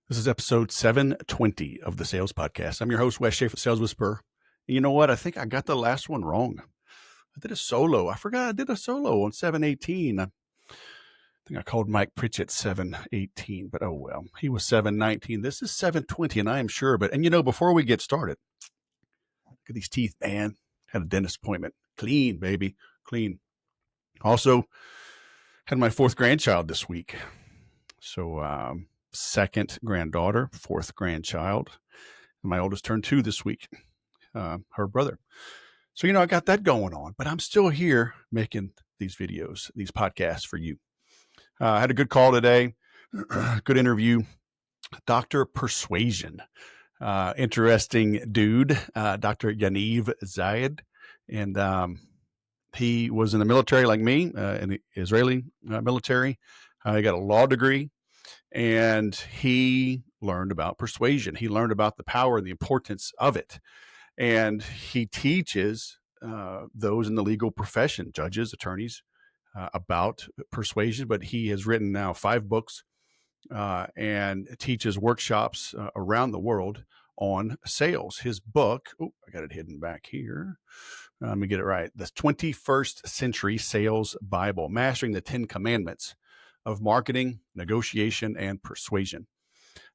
This is episode 720 of the Sales Podcast. I'm your host, Wes Schaefer, Sales Whisperer. And you know what? I think I got the last one wrong. I did a solo. I forgot I did a solo on 718. I think I called Mike Pritchett 718, but oh well. He was 719. This is 720, and I am sure. And before we get started, look at these teeth, man. Had a dentist appointment. Clean, baby. Clean. Also, had my fourth grandchild this week. So, second granddaughter, fourth grandchild. And my oldest turned 2 this week, her brother. So, I got that going on, but I'm still here making these videos, these podcasts for you. I had a good call today, good interview. Dr. Persuasion, interesting dude, Dr. Yaniv Zaid. And he was in the military like me, in the Israeli military. He got a law degree. And he learned about persuasion. He learned about the power and the importance of it. And he teaches those in the legal profession, judges, attorneys, about persuasion. But he has written now 5 books and teaches workshops around the world on sales. His book, I got it hidden back here. Let me get it right. The 21st Century Sales Bible, Mastering the 10 Commandments of Marketing, Negotiation, and Persuasion.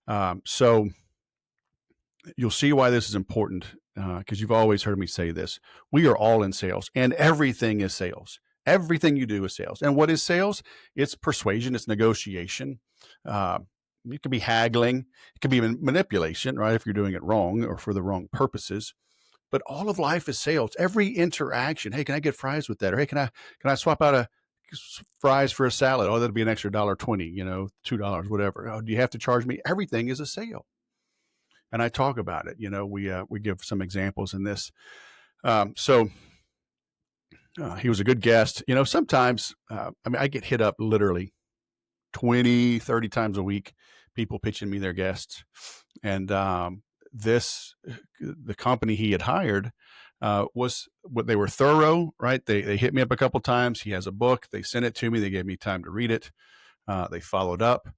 So you'll see why this is important, because you've always heard me say this. We are all in sales, and everything is sales. Everything you do is sales. And what is sales? It's persuasion. It's negotiation. It could be haggling. It could be manipulation, right, if you're doing it wrong or for the wrong purposes. But all of life is sales. Every interaction. Hey, can I get fries with that? Or hey, can I swap out a fries for a salad? Oh, that'd be an extra $1.20, $2, whatever. Oh, do you have to charge me? Everything is a sale. And I talk about it. We give some examples in this. So he was a good guest. Sometimes, I get hit up literally 20, 30 times a week, people pitching me their guests. And the company he had hired, was what they were thorough, right? They hit me up a couple times. He has a book. They sent it to me. They gave me time to read it. They followed up,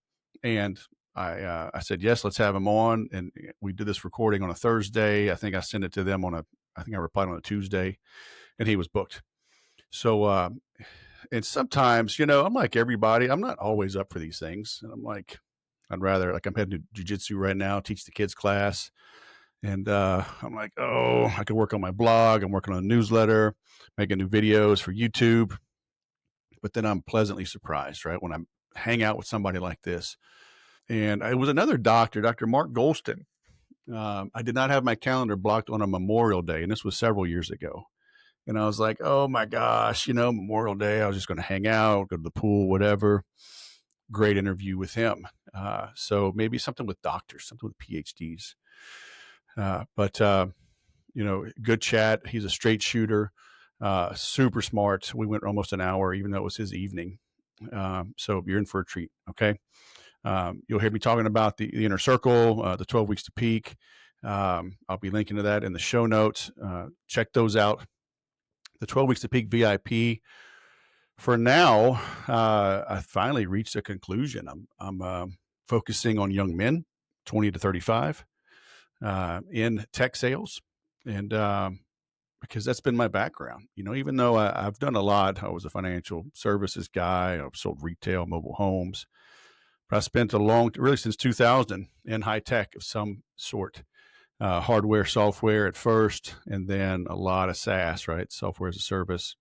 and I said, yes, let's have him on. And we did this recording on a Thursday. I think I sent it to them I think I replied on a Tuesday, and he was booked. So, and sometimes, I'm like everybody, I'm not always up for these things. And I'm like, I'm heading to jiu-jitsu right now, teach the kids class. And I'm like, I could work on my blog. I'm working on a newsletter, making new videos for YouTube. But then I'm pleasantly surprised, right, when I hang out with somebody like this. And it was another doctor, Dr. Mark Golston. I did not have my calendar blocked on a Memorial Day, and this was several years ago. And I was like, oh, my gosh, Memorial Day, I was just going to hang out, go to the pool, whatever. Great interview with him. So maybe something with doctors, something with PhDs. But good chat. He's a straight shooter, super smart. We went almost an hour, even though it was his evening. So you're in for a treat. Okay. You'll hear me talking about the inner circle, the 12 weeks to peak. I'll be linking to that in the show notes. Check those out. The 12 weeks to peak VIP. For now, I finally reached a conclusion. I'm focusing on young men, 20 to 35. In tech sales, and because that's been my background, even though I've done a lot. I was a financial services guy. I've sold retail, mobile homes, but I spent really since 2000 in high tech of some sort, hardware, software at first, and then a lot of SaaS, right? Software as a service.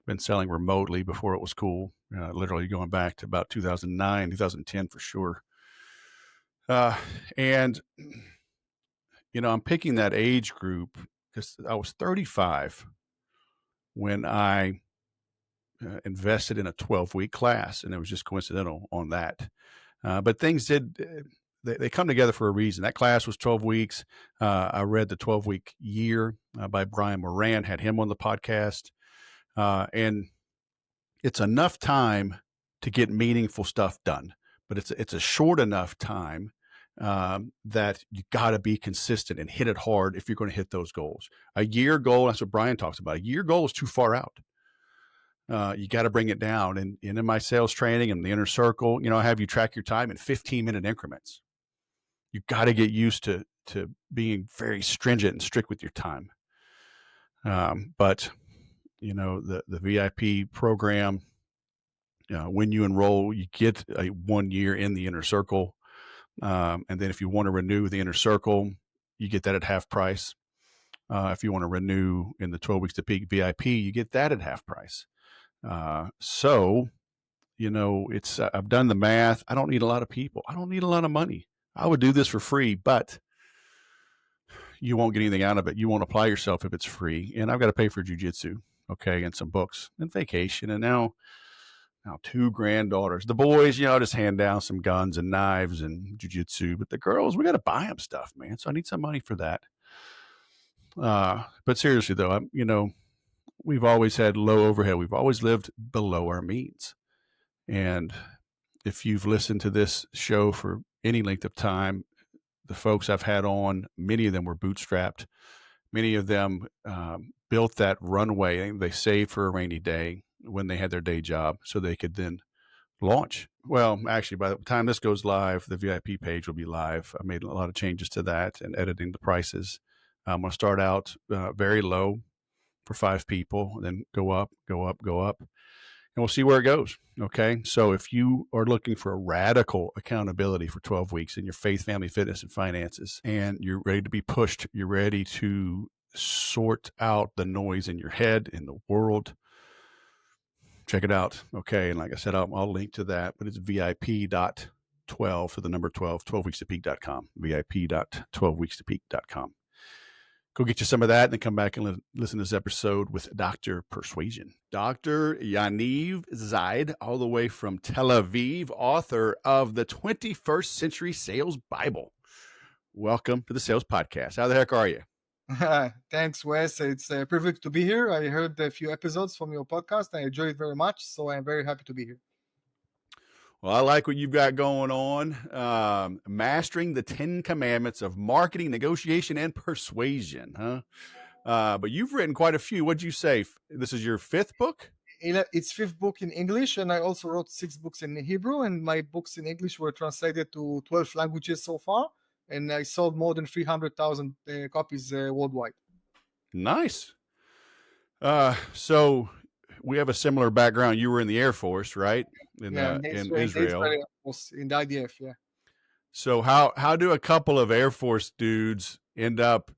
Been selling remotely before it was cool, literally going back to about 2009, 2010 for sure. And I'm picking that age group because I was 35 when I invested in a 12-week class, and it was just coincidental on that. But things they come together for a reason. That class was 12 weeks. I read The 12-Week Year by Brian Moran, had him on the podcast. And it's enough time to get meaningful stuff done, but it's a short enough time that you got to be consistent and hit it hard if you're going to hit those goals. A year goal, that's what Brian talks about. A year goal is too far out. You got to bring it down. And in my sales training and the inner circle, I have you track your time in 15-minute increments. You got to get used to being very stringent and strict with your time. But the VIP program, when you enroll, you get a 1 year in the inner circle. And then if you want to renew the inner circle, you get that at half price. If you want to renew in the 12 weeks to peak VIP, you get that at half price. So, I've done the math. I don't need a lot of people. I don't need a lot of money. I would do this for free, but you won't get anything out of it. You won't apply yourself if it's free. And I've got to pay for jujitsu, okay, and some books and vacation. And now 2 granddaughters. The boys, I'll just hand down some guns and knives and jujitsu. But the girls, we got to buy them stuff, man. So I need some money for that. But seriously, though, we've always had low overhead. We've always lived below our means. And if you've listened to this show for any length of time, the folks I've had on, many of them were bootstrapped. Many of them built that runway. They saved for a rainy day when they had their day job so they could then launch. Well, actually, by the time this goes live, the VIP page will be live. I made a lot of changes to that and editing the prices. I'm going to start out very low for 5 people, then go up, go up, go up. And we'll see where it goes. Okay. So if you are looking for a radical accountability for 12 weeks in your faith, family, fitness, and finances, and you're ready to be pushed, you're ready to sort out the noise in your head, in the world, check it out. Okay. And like I said, I'll link to that, but it's VIP.12 for the number 12, 12weekstopeak.com, VIP.12weekstopeak.com. Go get you some of that and then come back and listen to this episode with Dr. Persuasion. Dr. Yaniv Zaid, all the way from Tel Aviv, author of the 21st Century Sales Bible. Welcome to the Sales Podcast. How the heck are you? Thanks, Wes. It's a privilege to be here. I heard a few episodes from your podcast. I enjoyed it very much, so I'm very happy to be here. Well, I like what you've got going on. Mastering the 10 Commandments of Marketing, Negotiation, and Persuasion, huh? But you've written quite a few. What'd you say? This is your 5th book? It's 5th book in English, and I also wrote 6 books in Hebrew, and my books in English were translated to 12 languages so far, and I sold more than 300,000 copies worldwide. Nice. So we have a similar background. You were in the Air Force, right? In Israel. In the IDF, yeah. So how do a couple of Air Force dudes end up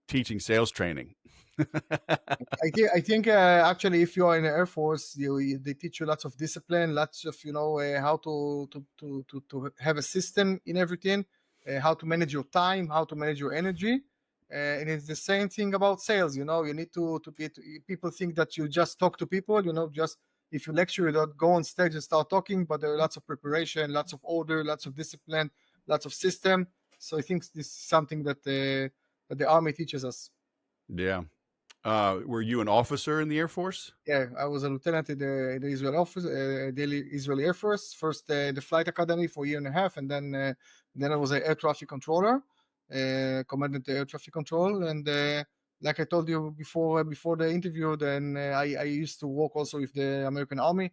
teaching sales training? I think actually, if you are in the Air Force, they teach you lots of discipline, lots of how to have a system in everything, how to manage your time, how to manage your energy. And it's the same thing about sales. You need to people think that you just talk to people. Just if you lecture, you don't go on stage and start talking. But there are lots of preparation, lots of order, lots of discipline, lots of system. So I think this is something that the Army teaches us. Yeah. Were you an officer in the Air Force? Yeah, I was a lieutenant in the Israeli office, the Israeli Air Force. First, the flight academy for a year and a half, and then I was an air traffic controller, commanded the air traffic control. And like I told you before the interview, then I used to work also with the American Army,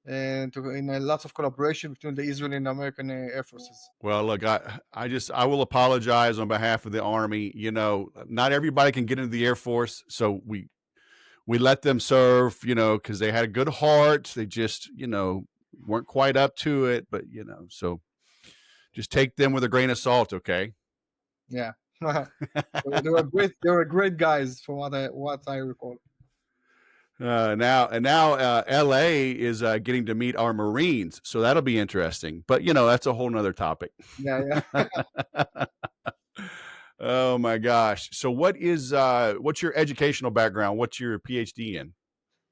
and in lots of collaboration between the Israeli and American Air Forces. Well, look, I will apologize on behalf of the Army. Not everybody can get into the Air Force, so we let them serve, because they had a good heart. They just, weren't quite up to it, but so just take them with a grain of salt, okay? Yeah, they were great guys, from what I recall. Now LA is getting to meet our Marines, so that'll be interesting. But that's a whole nother topic. Yeah. Oh my gosh! So what's your educational background? What's your PhD in?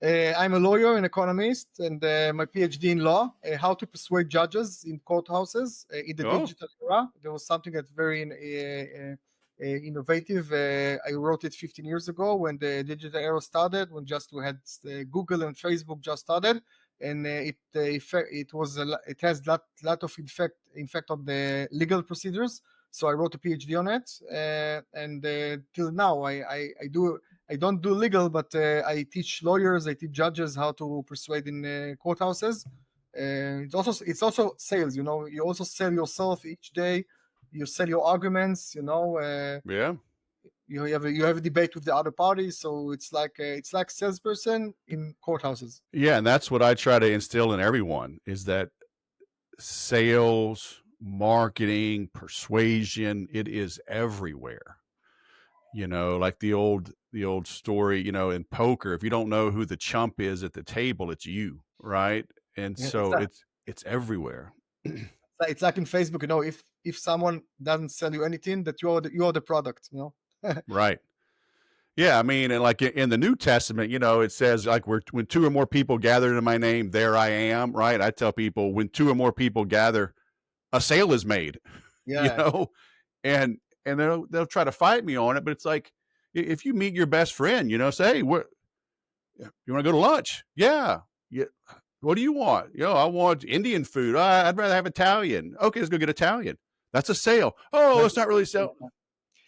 I'm a lawyer and economist, and my PhD in law. How to persuade judges in courthouses in the digital era. There was something that's very innovative. I wrote it 15 years ago when the digital era started, when just we had Google and Facebook just started, and it has lot of effect on the legal procedures. So I wrote a PhD on it, and till now I don't do legal, but I teach lawyers, I teach judges how to persuade in courthouses. It's also sales. You also sell yourself each day. you sell your arguments, Yeah. you have a debate with the other party. So it's like salesperson in courthouses. Yeah, and that's what I try to instill in everyone is that sales, marketing, persuasion, it is everywhere. Like the old story, in poker, if you don't know who the chump is at the table, it's you, right? And Yeah, so it's everywhere. it's like in Facebook, if someone doesn't sell you anything, that you are the product, Right. Yeah, I mean, and like in the New Testament, it says like when two or more people gathered in my name, there I am, right? I tell people when two or more people gather, a sale is made, you Yeah, know, and they'll try to fight me on it, but it's like if you meet your best friend, say, hey, what you want to go to lunch? Yeah. Yeah. What do you want? I want Indian food. I'd rather have Italian. Okay, let's go get Italian. That's a sale. Oh, it's not really a sale.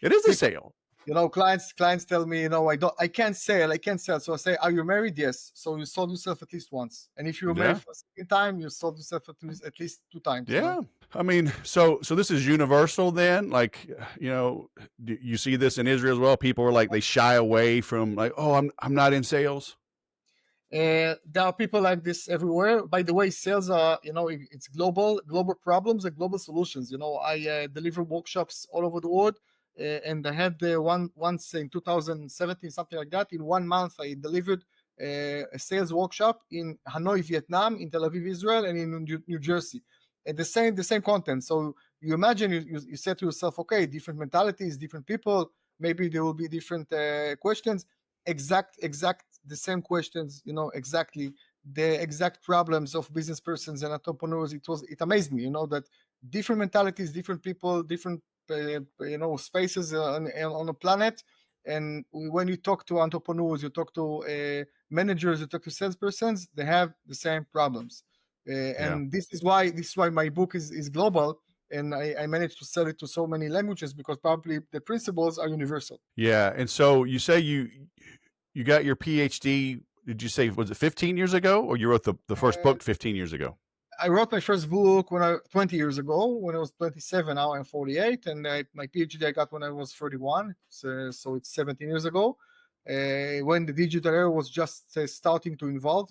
It is a because sale. clients tell me, I can't sell. So I say, are you married? Yes. So you sold yourself at least once, and if you're married Yeah. for a second time, you sold yourself at least two times. Yeah. I mean, so this is universal then. Like, you see this in Israel as well. People are like they shy away from like, oh, I'm not in sales. There are people like this everywhere. By the way, sales are, it's global problems and global solutions. I deliver workshops all over the world, and I had once in 2017, something like that. In 1 month, I delivered a sales workshop in Hanoi, Vietnam, in Tel Aviv, Israel, and in New Jersey. And the same content. So you imagine you say to yourself, okay, different mentalities, different people. Maybe there will be different questions. Exact the same questions, exactly the exact problems of business persons and entrepreneurs. It amazed me, that different mentalities, different people, different spaces on a planet. And when you talk to entrepreneurs, you talk to managers, you talk to salespersons, they have the same problems. Yeah. And this is why my book is global, and I managed to sell it to so many languages, because probably the principles are universal. Yeah. And so you say you got your PhD. Did you say was it 15 years ago, or you wrote the first Uh, book 15 years ago? I wrote my first book 20 years ago, when I was 27. Now I'm 48, and my PhD I got when I was 31. So it's 17 years ago, when the digital era was just starting to evolve.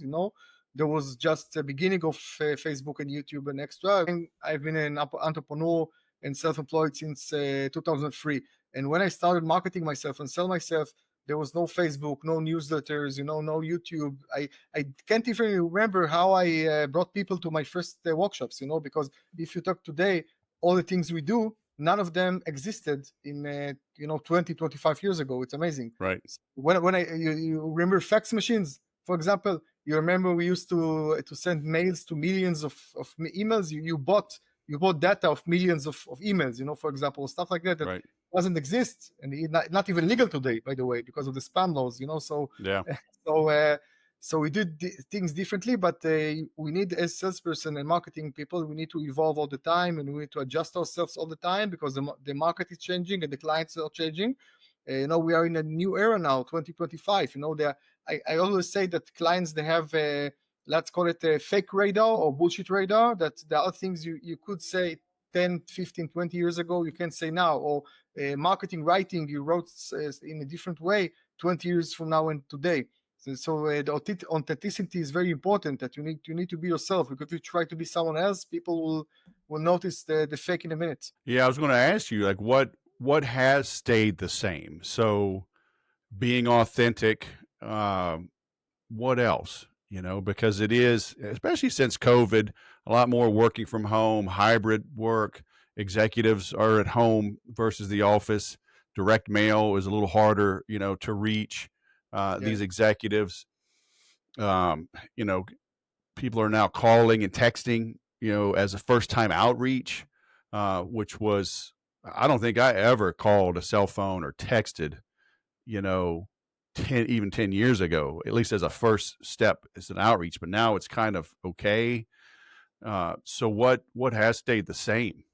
There was just the beginning of Facebook and YouTube and extra. And I've been an entrepreneur and self-employed since 2003. And when I started marketing myself and sell myself, there was no Facebook, no newsletters, no YouTube. I can't even remember how I brought people to my first workshops, because if you talk today, all the things we do, none of them existed in 20, 25 years ago. It's amazing. Right. You remember fax machines, for example. You remember we used to send mails to millions of emails. You bought data of millions of emails, for example, stuff like that Right. doesn't exist, and not even legal today, by the way, because of the spam laws. So Yeah. so we did things differently, but we need, as salesperson and marketing people, we need to evolve all the time, and we need to adjust ourselves all the time, because the market is changing and the clients are changing. We are in a new era now, 2025. I always say that clients, they have let's call it a fake radar or bullshit radar, that there are things you could say 10, 15, 20 years ago, you can't say now. Or marketing writing, you wrote in a different way 20 years from now and today. So the authenticity is very important, that you need to be yourself, because if you try to be someone else, people will notice the fake in a minute. Yeah. I was going to ask you like what has stayed the same. So being authentic. What else? Because it is, especially since COVID, a lot more working from home, hybrid work. Executives are at home versus the office. Direct mail is a little harder, to reach Yeah. these executives. Um, you know, People are now calling and texting, as a first time outreach, which was, I don't think I ever called a cell phone or texted, you know, 10 years ago, at least as a first step as an outreach, but now it's kind of okay. So what has stayed the same?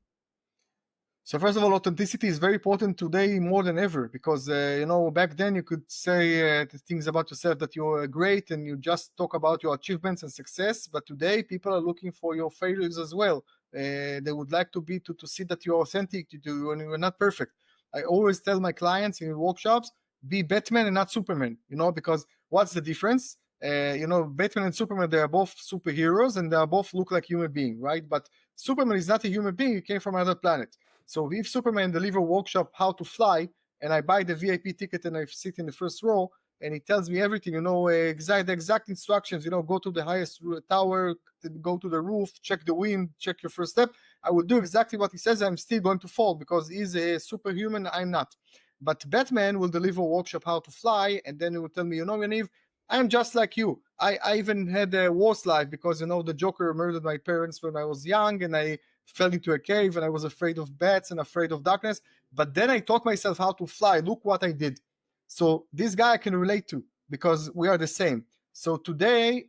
So first of all, authenticity is very important today more than ever, because back then you could say the things about yourself that you're great and you just talk about your achievements and success. But today people are looking for your failures as well. They would like to see that you're authentic, when you're not perfect. I always tell my clients in workshops, be Batman and not Superman, because what's the difference? Batman and Superman, they are both superheroes and they are both look like human beings, right? But Superman is not a human being, he came from another planet. So if Superman deliver workshop how to fly, and I buy the VIP ticket and I sit in the first row, and he tells me everything, exact instructions, go to the highest tower, go to the roof, check the wind, check your first step. I will do exactly what he says. I'm still going to fall because he's a superhuman, I'm not. But Batman will deliver a workshop how to fly, and then he will tell me, Yaniv, I'm just like you. I even had a worse life because, the Joker murdered my parents when I was young, and I fell into a cave, and I was afraid of bats and afraid of darkness. But then I taught myself how to fly. Look what I did. So this guy I can relate to because we are the same. So today,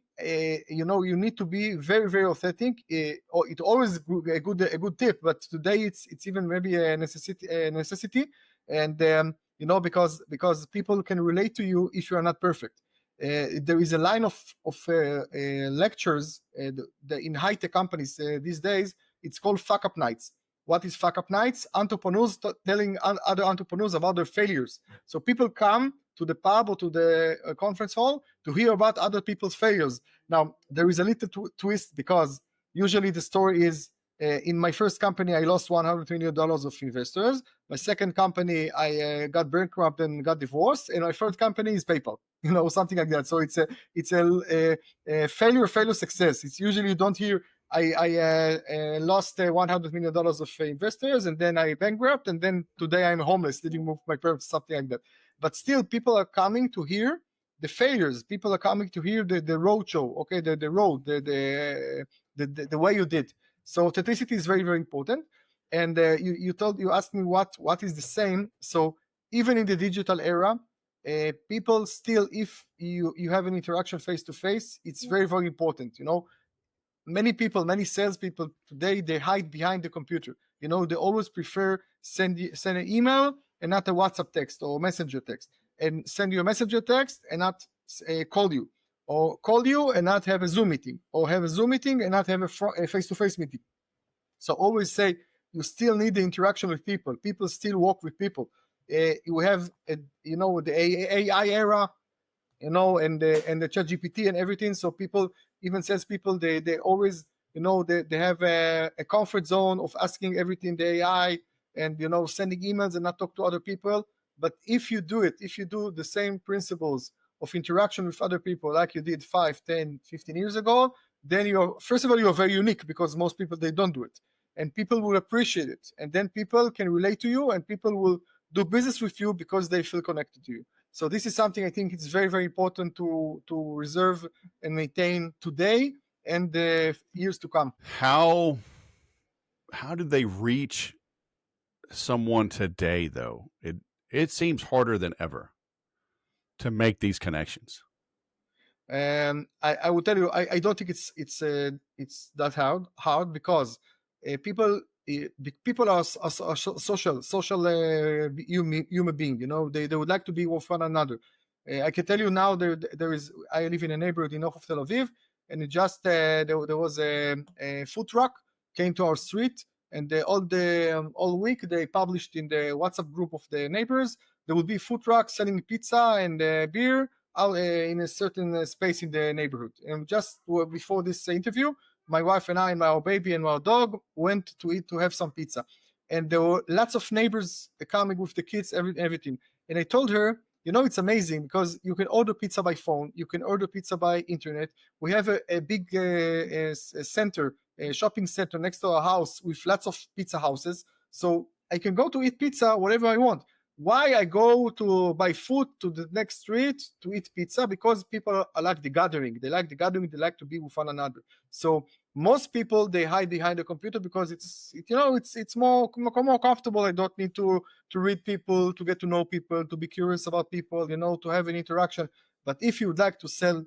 you need to be very, very authentic. It's always a good tip, but today it's even maybe a necessity, and because people can relate to you if you are not perfect. There is a line of lectures in high-tech companies these days. It's called fuck up nights. What is fuck up nights? Entrepreneurs telling other entrepreneurs about their failures. So people come to the pub or to the conference hall to hear about other people's failures. Now, there is a little twist because usually the story is, in my first company, I lost $100 million of investors. My second company, I got bankrupt and got divorced. And my third company is PayPal, something like that. So it's a failure, success. It's usually you don't hear, I lost $100 million of investors, and then I bankrupt, and then today I'm homeless, living with my parents, something like that. But still, people are coming to hear the failures. People are coming to hear the road show, okay, the road, the way you did. So authenticity is very, very important. And you asked me what is the same. So even in the digital era, people still, if you have an interaction face to face, it's very, very important. Many salespeople today, they hide behind the computer. They always prefer send an email and not a WhatsApp text or messenger text, and send you a messenger text and not call you, or call you and not have a Zoom meeting, or have a Zoom meeting and not have a face-to-face meeting. So always say you still need the interaction with people. People still work with people. You have the AI era, and the chat GPT and everything. So people, even salespeople, they always, they have a comfort zone of asking everything the AI, and, sending emails and not talk to other people. But if you do the same principles of interaction with other people like you did 5, 10, 15 years ago, then first of all, you're very unique because most people, they don't do it. And people will appreciate it. And then people can relate to you, and people will do business with you because they feel connected to you. So this is something I think it's very, very important to reserve and maintain today and the years to come. How do they reach someone today, though? It seems harder than ever to make these connections. I will tell you, I don't think it's that hard because people are social human being. They would like to be with one another. I can tell you now, there is. I live in a neighborhood in north of Tel Aviv, and it just there was a food truck came to our street, and all week they published in the WhatsApp group of the neighbors there will be food trucks selling pizza and beer out in a certain space in the neighborhood. And just before this interview, my wife and I and our baby and our dog went to have some pizza. And there were lots of neighbors coming with the kids, everything. And I told her, it's amazing because you can order pizza by phone, you can order pizza by internet. We have a big center, a shopping center next to our house with lots of pizza houses. So I can go to eat pizza whatever I want. Why I go to buy food to the next street to eat pizza? Because people like the gathering. They like the gathering. They like to be with one another. So most people, they hide behind the computer because it's more comfortable. I don't need to read people, to get to know people, to be curious about people, to have an interaction. But if you would like to sell,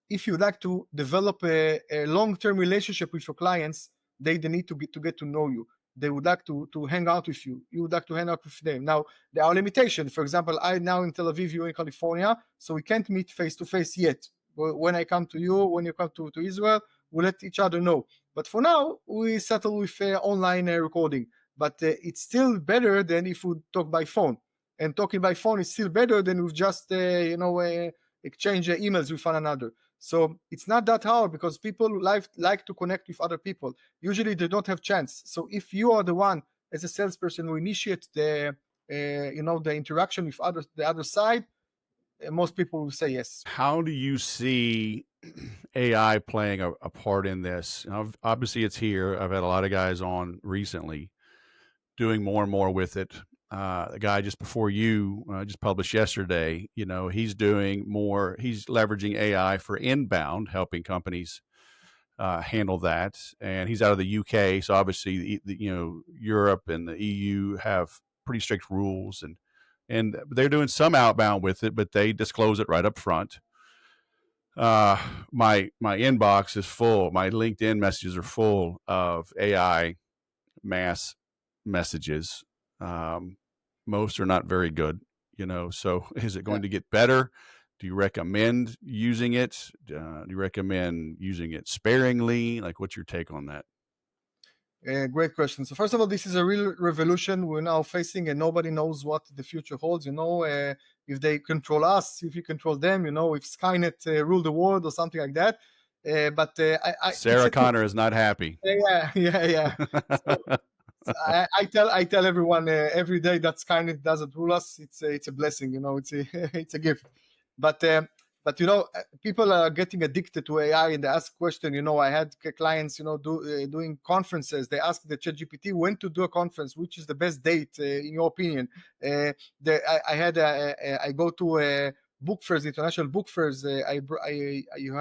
if you would like to develop a long-term relationship with your clients, they need to get to know you. They would like to hang out with you. You would like to hang out with them. Now, there are limitations. For example, I now in Tel Aviv, you're in California, so we can't meet face to face yet. When I come to you, when you come to Israel, we'll let each other know. But for now, we settle with online recording. But it's still better than if we talk by phone. And talking by phone is still better than with just exchange emails with one another. So it's not that hard because people like to connect with other people. Usually they don't have chance. So if you are the one as a salesperson who initiate the the interaction with the other side, most people will say yes. How do you see AI playing a part in this? Obviously, it's here. I've had a lot of guys on recently doing more and more with it. The guy just before you just published yesterday, he's doing more. He's leveraging AI for inbound, helping companies handle that. And he's out of the UK, so obviously, Europe and the EU have pretty strict rules, and they're doing some outbound with it, but they disclose it right up front. My inbox is full. My LinkedIn messages are full of AI mass messages. Most are not very good, So is it going to get better? Do you recommend using it? Do you recommend using it sparingly? Like, what's your take on that? Great question. So first of all, this is a real revolution we're now facing, and nobody knows what the future holds. If they control us, if we control them, if Skynet rule the world or something like that. Sarah Connor is not happy. Yeah. So I tell everyone every day that Skynet doesn't rule us. It's a blessing. It's a it's a gift. But people are getting addicted to AI and they ask questions. I had clients, doing conferences. They ask the ChatGPT when to do a conference, which is the best date in your opinion. I go to book fairs, international book fairs. I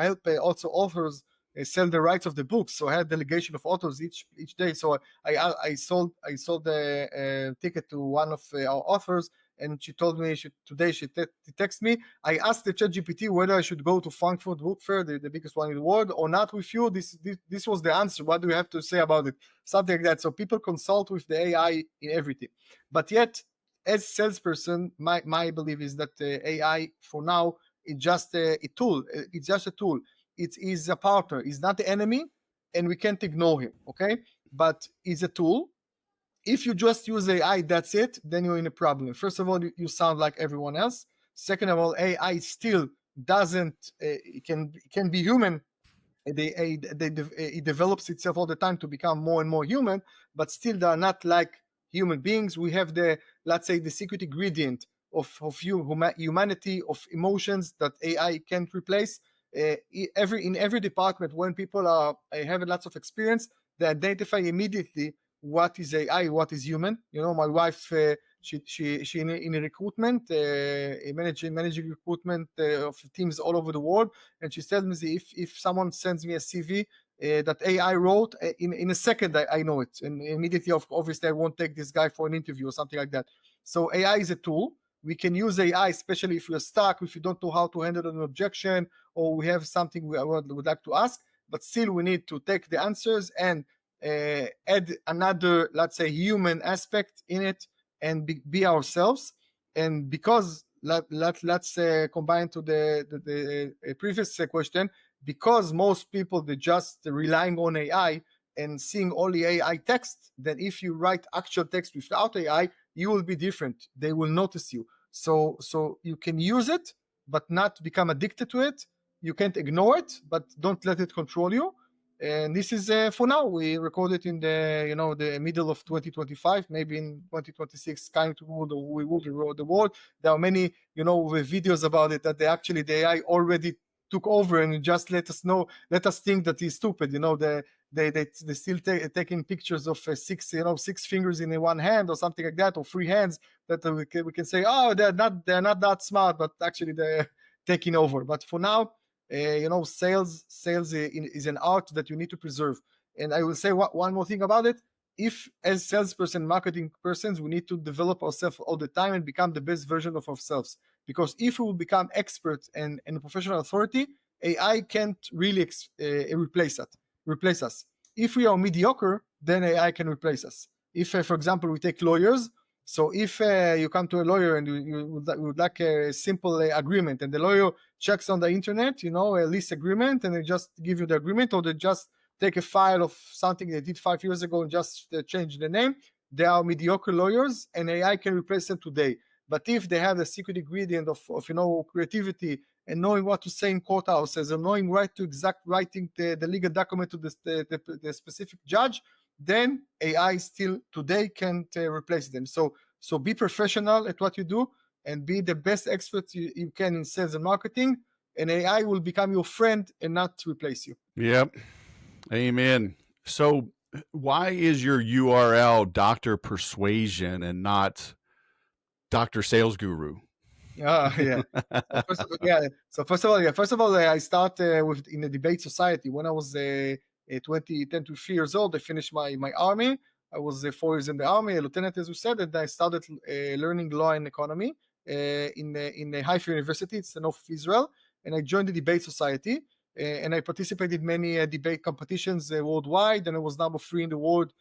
help also authors sell the rights of the books. So I had delegation of authors each day. So I sold the ticket to one of our authors, and she told me today she texted me. I asked the ChatGPT whether I should go to Frankfurt Book Fair, the biggest one in the world, or not with you. This was the answer. What do you have to say about it? Something like that. So people consult with the AI in everything. But yet, as salesperson, my belief is that AI for now is just a tool. It's just a tool. It is a partner. It's not the enemy, and we can't ignore him. Okay, but it's a tool. If you just use AI, that's it, then you're in a problem. First of all, you sound like everyone else. Second of all, AI still doesn't, it can be human. It develops itself all the time to become more and more human, but still they are not like human beings. We have let's say, the secret ingredient of humanity, of emotions that AI can't replace. In every department, when people are have lots of experience, they identify immediately what is AI, what is human. My wife, she in recruitment, managing recruitment of teams all over the world, and she tells me if someone sends me a CV that AI wrote, in a second I know it, and immediately, obviously, I won't take this guy for an interview or something like that. So AI is a tool. We can use AI, especially if we're stuck, if you don't know how to handle an objection, or we have something we would like to ask, but still we need to take the answers and add another, let's say, human aspect in it, and be ourselves. And because let's combine to the previous question, because most people, they just relying on AI and seeing only AI text, then if you write actual text without AI, you will be different. They will notice you. So you can use it, but not become addicted to it. You can't ignore it, but don't let it control you. And this is for now. We record it in the middle of 2025. Maybe in 2026, we will rule the world. There are many videos about it that the AI already took over and just let us think that he's stupid. They still taking pictures of six fingers in one hand or something like that, or three hands, that we can say, oh, they're not that smart, but actually they're taking over. But for now, sales is an art that you need to preserve. And I will say one more thing about it. If, as salesperson, marketing persons, we need to develop ourselves all the time and become the best version of ourselves. Because if we will become experts and a professional authority, AI can't really replace us. If we are mediocre, then AI can replace us. If, for example, we take lawyers. So if you come to a lawyer and you would like a simple agreement, and the lawyer checks on the internet, a lease agreement, and they just give you the agreement, or they just take a file of something they did 5 years ago and just change the name. They are mediocre lawyers, and AI can replace them today. But if they have the secret ingredient of creativity and knowing what to say in courthouses and knowing right to exact writing the legal document to the specific judge, then AI still today can't replace them. So be professional at what you do and be the best expert you can in sales and marketing, and AI will become your friend and not replace you. Yep. Amen. So why is your URL Dr. Persuasion and not Dr. Sales Guru? Yeah. First of all, I started in the debate society when I was 23 years old. I finished my army. I was 4 years in the army, a lieutenant, as we said, and I started learning law and economy in Haifa University. It's the north of Israel, and I joined the debate society. And I participated in many debate competitions worldwide, and I was number 3 in the world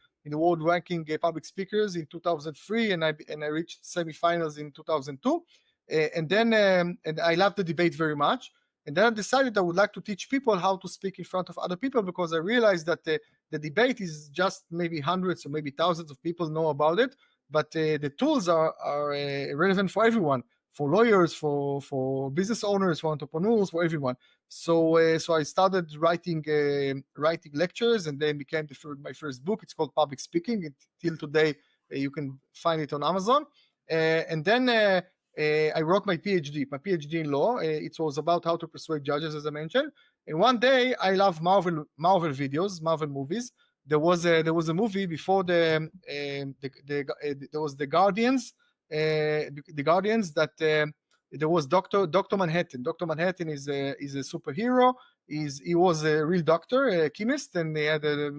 ranking public speakers in 2003, and I reached semifinals in 2002. And then and I loved the debate very much. And then I decided I would like to teach people how to speak in front of other people, because I realized that the debate is just maybe hundreds or maybe thousands of people know about it, but the tools are relevant for everyone, for lawyers, for business owners, for entrepreneurs, for everyone. So I started writing lectures, and then became my first book. It's called Public Speaking. Till today, you can find it on Amazon. And then I wrote my PhD in law. It was about how to persuade judges, as I mentioned. And one day, I love Marvel videos, Marvel movies. There was a movie before there was the Guardians. The Guardians that there was Dr. Manhattan. Dr. Manhattan is a superhero. He was a real doctor, a chemist, and he had a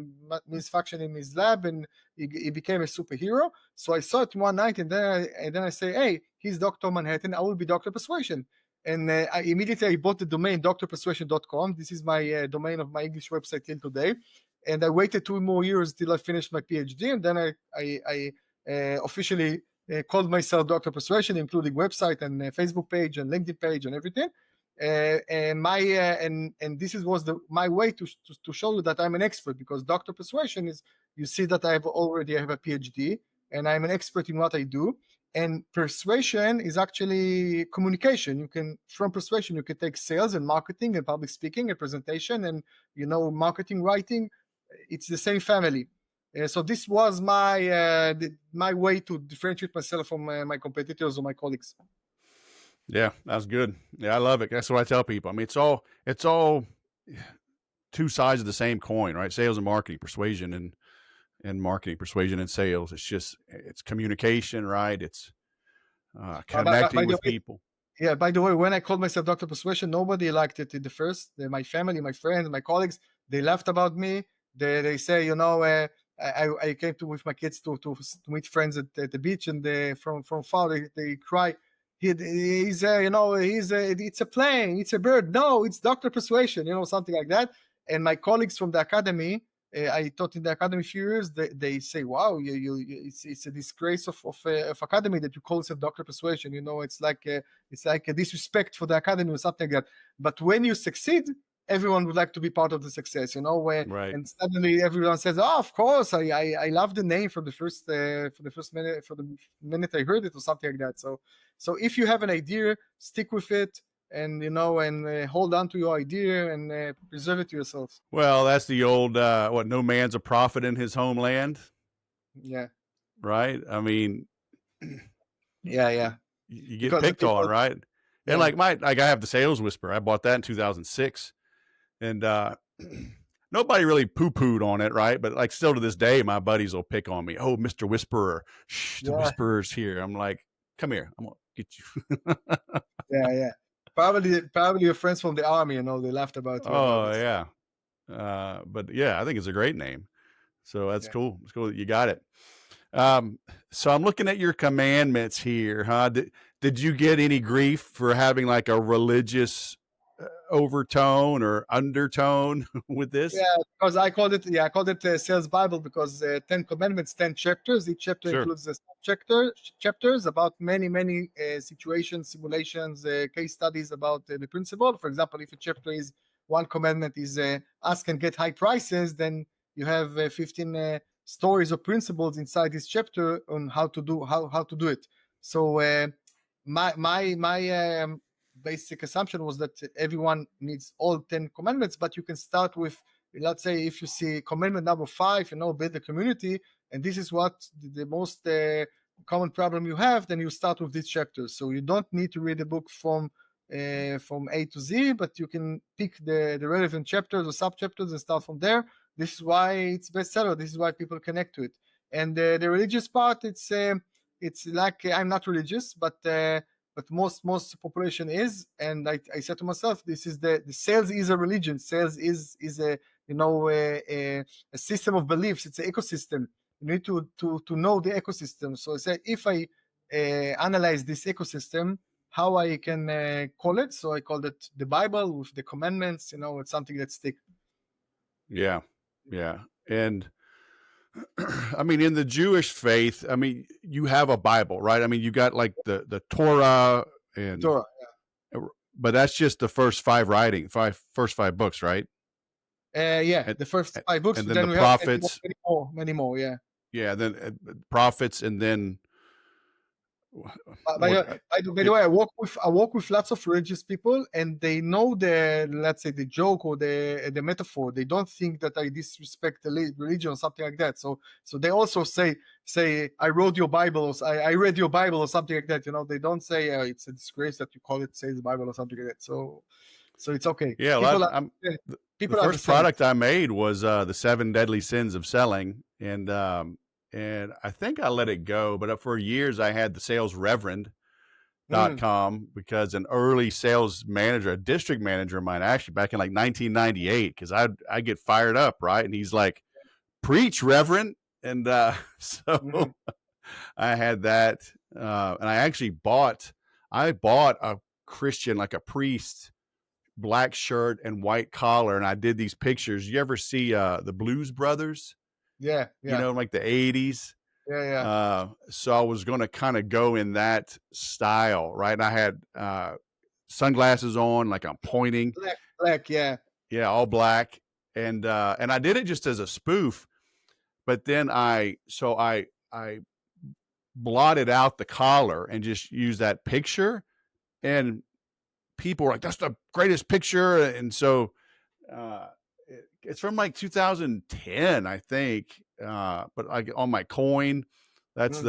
misfunction in his lab, and he became a superhero. So I saw it one night, and then I say, hey, he's Dr. Manhattan. I will be Dr. Persuasion. And I immediately bought the domain drpersuasion.com. This is my domain of my English website till today. And I waited 2 more years till I finished my PhD, and then I officially called myself Dr. Persuasion, including website and Facebook page and LinkedIn page and everything. And this was my way to show you that I'm an expert, because Dr. Persuasion is, you see that I have a PhD and I'm an expert in what I do. And persuasion is actually communication. From persuasion, you can take sales and marketing and public speaking and presentation and, marketing writing. It's the same family. So this was my way to differentiate myself from my competitors or my colleagues. Yeah, that's good. Yeah, I love it. That's what I tell people. I mean, it's all two sides of the same coin, right? Sales and marketing, persuasion and marketing, persuasion and sales. It's communication, right? It's connecting with people. Yeah, by the way, when I called myself Dr. Persuasion, nobody liked it at the first. My family, my friends, my colleagues, they laughed about me. They say, I came with my kids to meet friends at the beach, and from far they cry. It's a plane, it's a bird. No, it's Dr. Persuasion, something like that. And my colleagues from the academy, I taught in the academy a few years. They say, "Wow, it's a disgrace of academy that you call yourself Dr. Persuasion. It's like a disrespect for the academy or something like that." But when you succeed, everyone would like to be part of the success, Right. And suddenly everyone says, "Oh, of course, I love the name from the first minute I heard it," or something like that. So if you have an idea, stick with it, and hold on to your idea and preserve it to yourself. Well, that's the old no man's a prophet in his homeland. Yeah. Right. I mean, yeah. You get picked on, right? Yeah. And I have the Sales Whisper. I bought that in 2006, and nobody really poo-pooed on it, right? But still to this day, my buddies will pick on me. Oh, Mr. Whisperer, shh, the Whisperer's here. I'm like, come here, I'm gonna get you. Yeah. Probably your friends from the army, they laughed about you. Oh yeah. But yeah, I think it's a great name. So that's cool. It's cool that you got it. So I'm looking at your commandments here, huh? Did you get any grief for having a religious overtone or undertone with this? Yeah, because I called it Sales Bible, because 10 commandments, 10 chapters. Each chapter includes chapters about many situations, simulations, case studies about the principle. For example, if a chapter is one commandment is ask and get high prices, then you have 15 stories or principles inside this chapter on how to do it. So my basic assumption was that everyone needs all 10 commandments, but you can start with, let's say, if you see commandment number 5, build a community, and this is what the most common problem you have, then you start with this chapter. So you don't need to read the book from A to Z, but you can pick the relevant chapters or sub chapters and start from there. This is why it's bestseller. This is why people connect to it. And the religious part, it's like I'm not religious, but most population is. And I said to myself, this is the sales is a religion. Sales is a a system of beliefs. It's an ecosystem. You need to know the ecosystem. So I said, if I analyze this ecosystem, how I can call it. So I called it the Bible with the commandments. It's something that sticks. Yeah. And I mean, in the Jewish faith, I mean, you have a Bible, right? I mean, you got like the Torah and Torah, but that's just the first five books, right? The first 5 books, and then we the prophets, have many more. Yeah, then prophets, and then. By the way, I work with lots of religious people, and they know let's say, the joke or the metaphor. They don't think that I disrespect the religion or something like that. So they also say I wrote your Bible, or I read your Bible, or something like that. They don't say it's a disgrace that you call it Sales Bible or something like that. So it's okay. Yeah, the first product I made was the 7 Deadly Sins of Selling, and I think I let it go, but for years I had the salesreverend.com because an early sales manager, a district manager of mine, actually back in like 1998, because I get fired up, right? And he's like, preach, Reverend. And so I had that. And I actually bought a Christian, like a priest, black shirt and white collar, and I did these pictures. You ever see the Blues Brothers? Yeah. Like the 80s. Yeah. So I was going to kind of go in that style, right? And I had sunglasses on, like I'm pointing. Black, yeah. Yeah, all black. And I did it just as a spoof, but then I blotted out the collar and just used that picture, and people were like, that's the greatest picture. And so it's from like 2010, I think. But on my coin, that's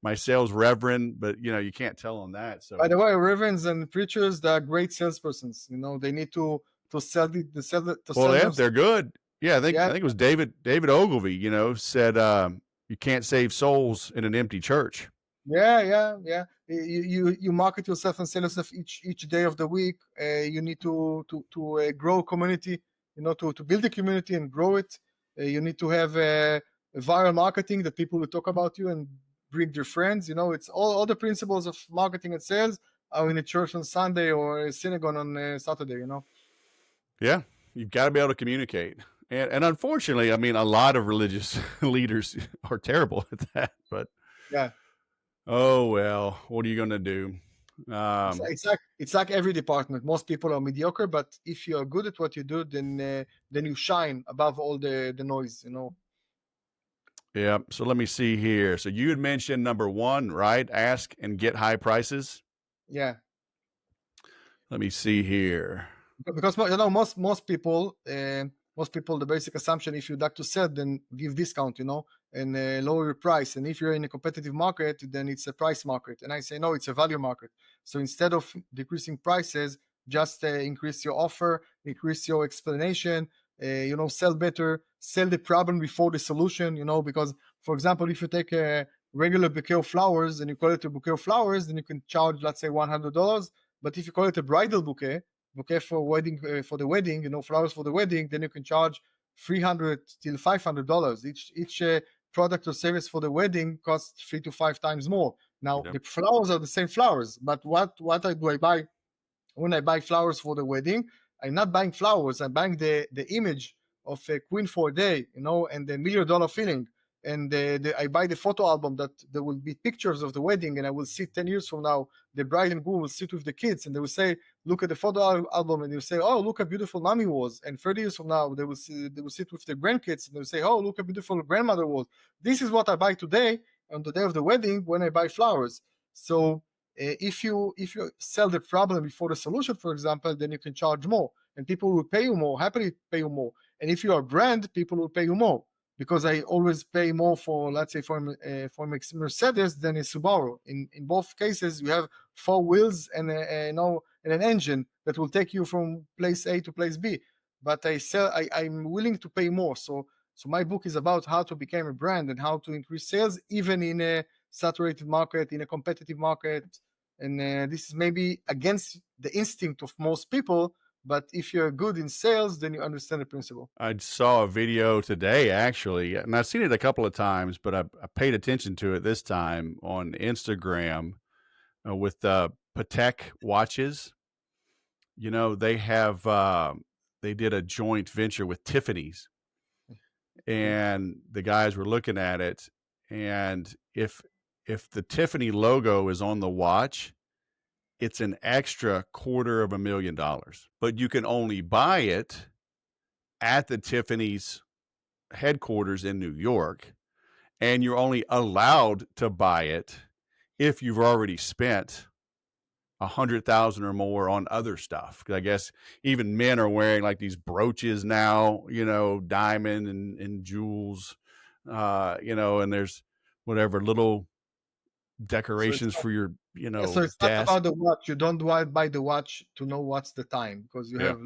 my sales reverend, but you can't tell on that. So by the way, reverends and preachers, they are great salespersons. They need to sell they're good. Yeah, I think it was David Ogilvy, said you can't save souls in an empty church. Yeah. You market yourself and sell yourself each day of the week. You need to grow community. To build a community and grow it. You need to have viral marketing that people will talk about you and bring their friends. It's all the principles of marketing and sales are in a church on Sunday or a synagogue on Saturday. Yeah, you've got to be able to communicate. And unfortunately, I mean, a lot of religious leaders are terrible at that. But yeah. Oh well, what are you going to do? It's like every department. Most people are mediocre, but if you are good at what you do, then you shine above all the noise. Yeah. So let me see here. So you had mentioned number 1, right? Ask and get high prices. Yeah. Let me see here. Because most people, the basic assumption, if you like to sell, then give discount, and lower your price. And if you're in a competitive market, then it's a price market. And I say, no, it's a value market. So instead of decreasing prices, just increase your offer, increase your explanation, sell better, sell the problem before the solution, because, for example, if you take a regular bouquet of flowers and you call it a bouquet of flowers, then you can charge, let's say, $100. But if you call it a bridal bouquet for wedding, for the wedding, flowers for the wedding, then you can charge $300 till $500. Each product or service for the wedding costs 3 to 5 times more. Now, the flowers are the same flowers, but what do I buy when I buy flowers for the wedding? I'm not buying flowers. I'm buying the image of a queen for a day, and the $1 million feeling. and I buy the photo album that there will be pictures of the wedding, and I will see 10 years from now, the bride and groom will sit with the kids, and they will say, look at the photo album, and they'll say, oh, look how beautiful mommy was. And 30 years from now, they will sit with their grandkids, and they'll say, oh, look how beautiful grandmother was. This is what I buy today on the day of the wedding when I buy flowers. So if you sell the problem before the solution, for example, then you can charge more, and people will pay you more, happily pay you more. And if you are a brand, people will pay you more, because I always pay more for, let's say, for Mercedes than a Subaru. In both cases, you have 4 wheels and and an engine that will take you from place A to place B. But I'm willing to pay more. So my book is about how to become a brand and how to increase sales, even in a saturated market, in a competitive market. And this is maybe against the instinct of most people, but if you're good in sales, then you understand the principle. I saw a video today, actually, and I've seen it a couple of times, but I paid attention to it this time on Instagram with Patek watches. You know, they have they did a joint venture with Tiffany's, and the guys were looking at it, and if the Tiffany logo is on the watch, it's an extra $250,000, but you can only buy it at the Tiffany's headquarters in New York, and you're only allowed to buy it if you've already spent $100,000 or more on other stuff. Because I guess even men are wearing like these brooches now, you know, diamond and jewels, you know, and there's whatever little decorations for your, you know, so it's desk. not about the watch. You don't buy the watch to know what's the time, because you have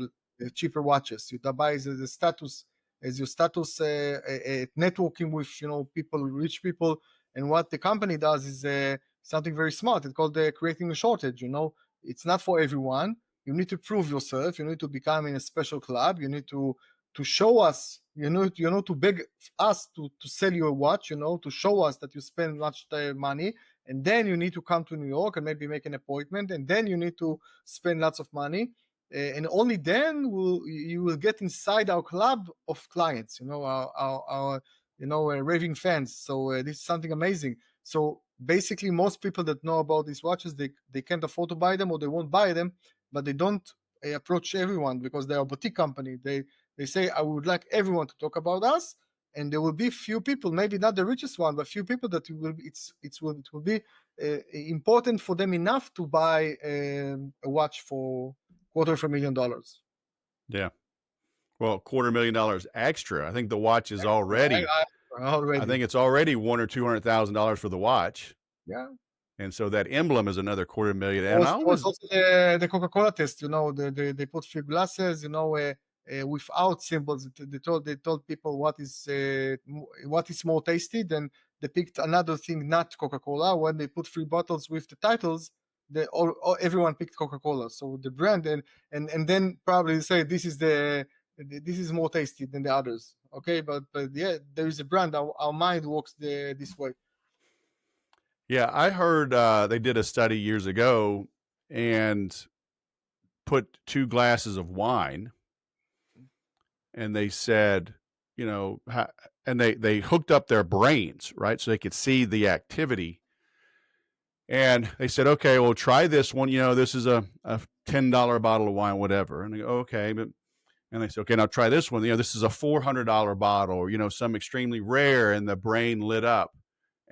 cheaper watches. You buy the status, as your status networking with, you know, people, rich people. And what the company does is something very smart. It's called creating a shortage. You know, it's not for everyone. You need to prove yourself. You need to become in a special club. You need to show us. You know, to beg us to sell you a watch. You know, to show us that you spend much money. And then you need to come to New York and maybe make an appointment, and then you need to spend lots of money, and only then you will get inside our club of clients. You know, our raving fans. So this is something amazing. So basically, most people that know about these watches, they can't afford to buy them, or they won't buy them, but they don't approach everyone because they are a boutique company. They say, I would like everyone to talk about us. And there will be few people, maybe not the richest one, but few people that it will be important for them enough to buy a watch for $250,000. Yeah. Well, $250,000 extra. I think the watch is already. I think it's already $100,000 or $200,000 for the watch. Yeah. And so that emblem is another $250,000. And also the Coca-Cola test. You know, they put few glasses. You know, without symbols. They told people what is more tasty. Then they picked another thing, not Coca-Cola. When they put 3 bottles with the titles, everyone picked Coca-Cola. So the brand and then probably say this is more tasty than the others. Okay, but yeah, there is a brand. Our mind works this way. Yeah, I heard they did a study years ago and put 2 glasses of wine, and they said, you know, and they hooked up their brains, right, so they could see the activity. And they said, okay, well, try this one. You know, this is a $10 bottle of wine, whatever. And they go, okay, but and they said, okay, now try this one. You know, this is a $400 bottle, or, you know, some extremely rare, and the brain lit up.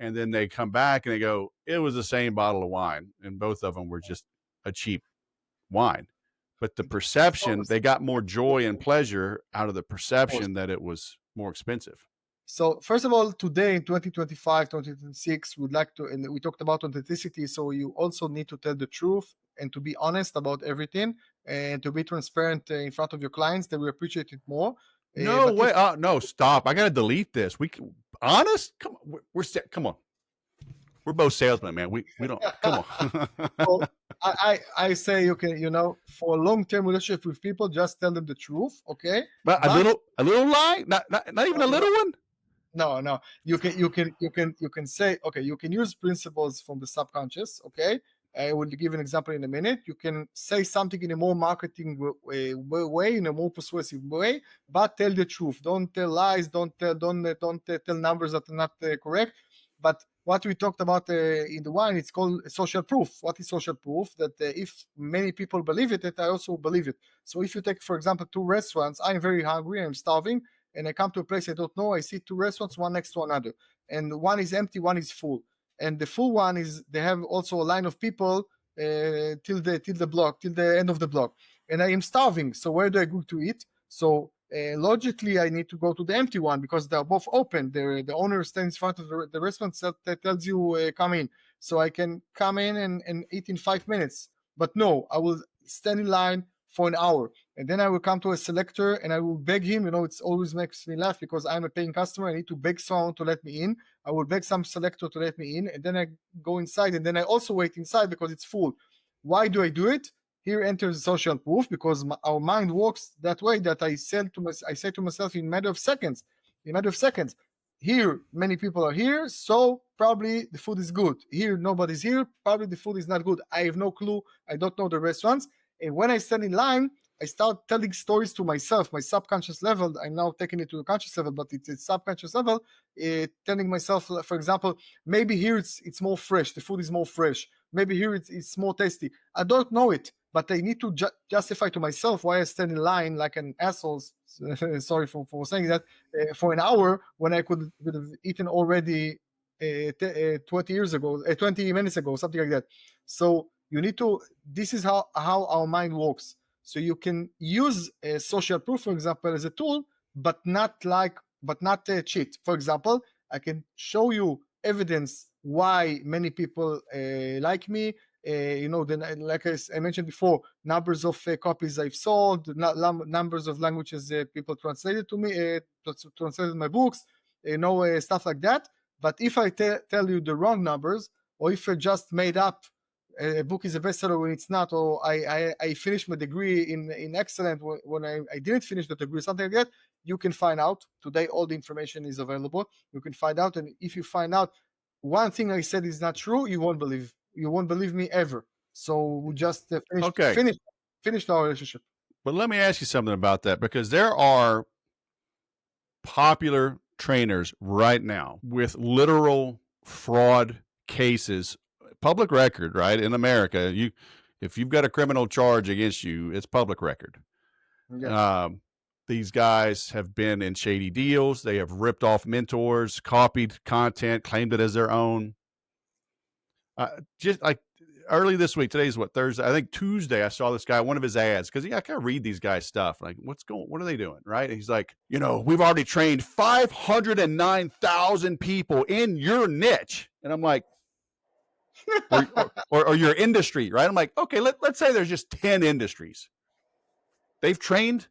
And then they come back and they go, it was the same bottle of wine, and both of them were just a cheap wine. But the perception, they got more joy and pleasure out of the perception that it was more expensive. So first of all, today in 2025, 2026, we'd like to, and we talked about authenticity. So you also need to tell the truth and to be honest about everything and to be transparent in front of your clients. They will appreciate it more. No way. No, stop. I got to delete this. Honest? Come on. Come on. We're both salesmen, man. We don't, come on. So I say you can, you know, for a long-term relationship with people, just tell them the truth. Okay. But a little lie? Not even a little one? No. You can say, okay, you can use principles from the subconscious, okay, I will give an example in a minute. You can say something in a more marketing way, in a more persuasive way, but tell the truth. Don't tell lies. Don't tell numbers that are not correct. But what we talked about in the one, it's called social proof. What is social proof? That if many people believe it, that I also believe it. So if you take, for example, two restaurants, I'm very hungry, I'm starving, and I come to a place I don't know. I see two restaurants, one next to another, and one is empty, one is full. And the full one is they have also a line of people till the end of the block, and I am starving. So where do I go to eat? So logically, I need to go to the empty one because they're both open. The owner stands in front of the restaurant that tells you come in. So I can come in and eat in 5 minutes. But no, I will stand in line for an hour, and then I will come to a selector and I will beg him. It always makes me laugh because I'm a paying customer. I need to beg someone to let me in. I will beg some selector to let me in, and then I go inside, and then I also wait inside because it's full. Why do I do it? Here enters social proof, because our mind works that way, that I say to myself in a matter of seconds. Here, many people are here, so probably the food is good. Here, nobody's here, probably the food is not good. I have no clue. I don't know the restaurants. And when I stand in line, I start telling stories to myself, my subconscious level. I'm now taking it to the conscious level, but it's a subconscious level, telling myself, for example, maybe here it's more fresh, the food is more fresh. Maybe here it's more tasty. I don't know it, but I need to justify to myself why I stand in line like an asshole. Sorry for saying that, for an hour when I could have eaten already 20 years ago, 20 minutes ago, something like that. So you need to. This is how our mind works. So you can use social proof, for example, as a tool, but not cheat. For example, I can show you evidence why many people like me. Like I mentioned before, numbers of copies I've sold, numbers of languages people translated to me, translated my books, stuff like that. But if I tell you the wrong numbers, or if I just made up a book is a bestseller when it's not, or I finished my degree in excellent when I didn't finish the degree, something like that, you can find out. Today, all the information is available. You can find out, and if you find out one thing I said is not true, you won't believe me ever. So we just finished our relationship. But let me ask you something about that, because there are popular trainers right now with literal fraud cases, public record, right? In America, if you've got a criminal charge against you, it's public record. Yeah. These guys have been in shady deals. They have ripped off mentors, copied content, claimed it as their own. Just like early this week, today's what, Thursday? I think Tuesday, I saw this guy, one of his ads, because I kind of read these guys' stuff. Like, what are they doing? Right? And he's like, we've already trained 509,000 people in your niche. And I'm like, or your industry, right? I'm like, okay, let's say there's just 10 industries. They've trained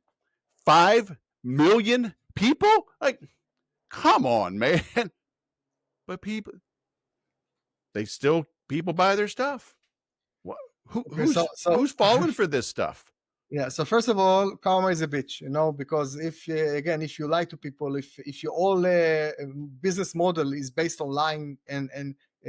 5 million people? Like, come on, man. But people buy their stuff. Who's falling for this stuff? Yeah. So first of all, karma is a bitch, because if you lie to people, if your whole business model is based on lying and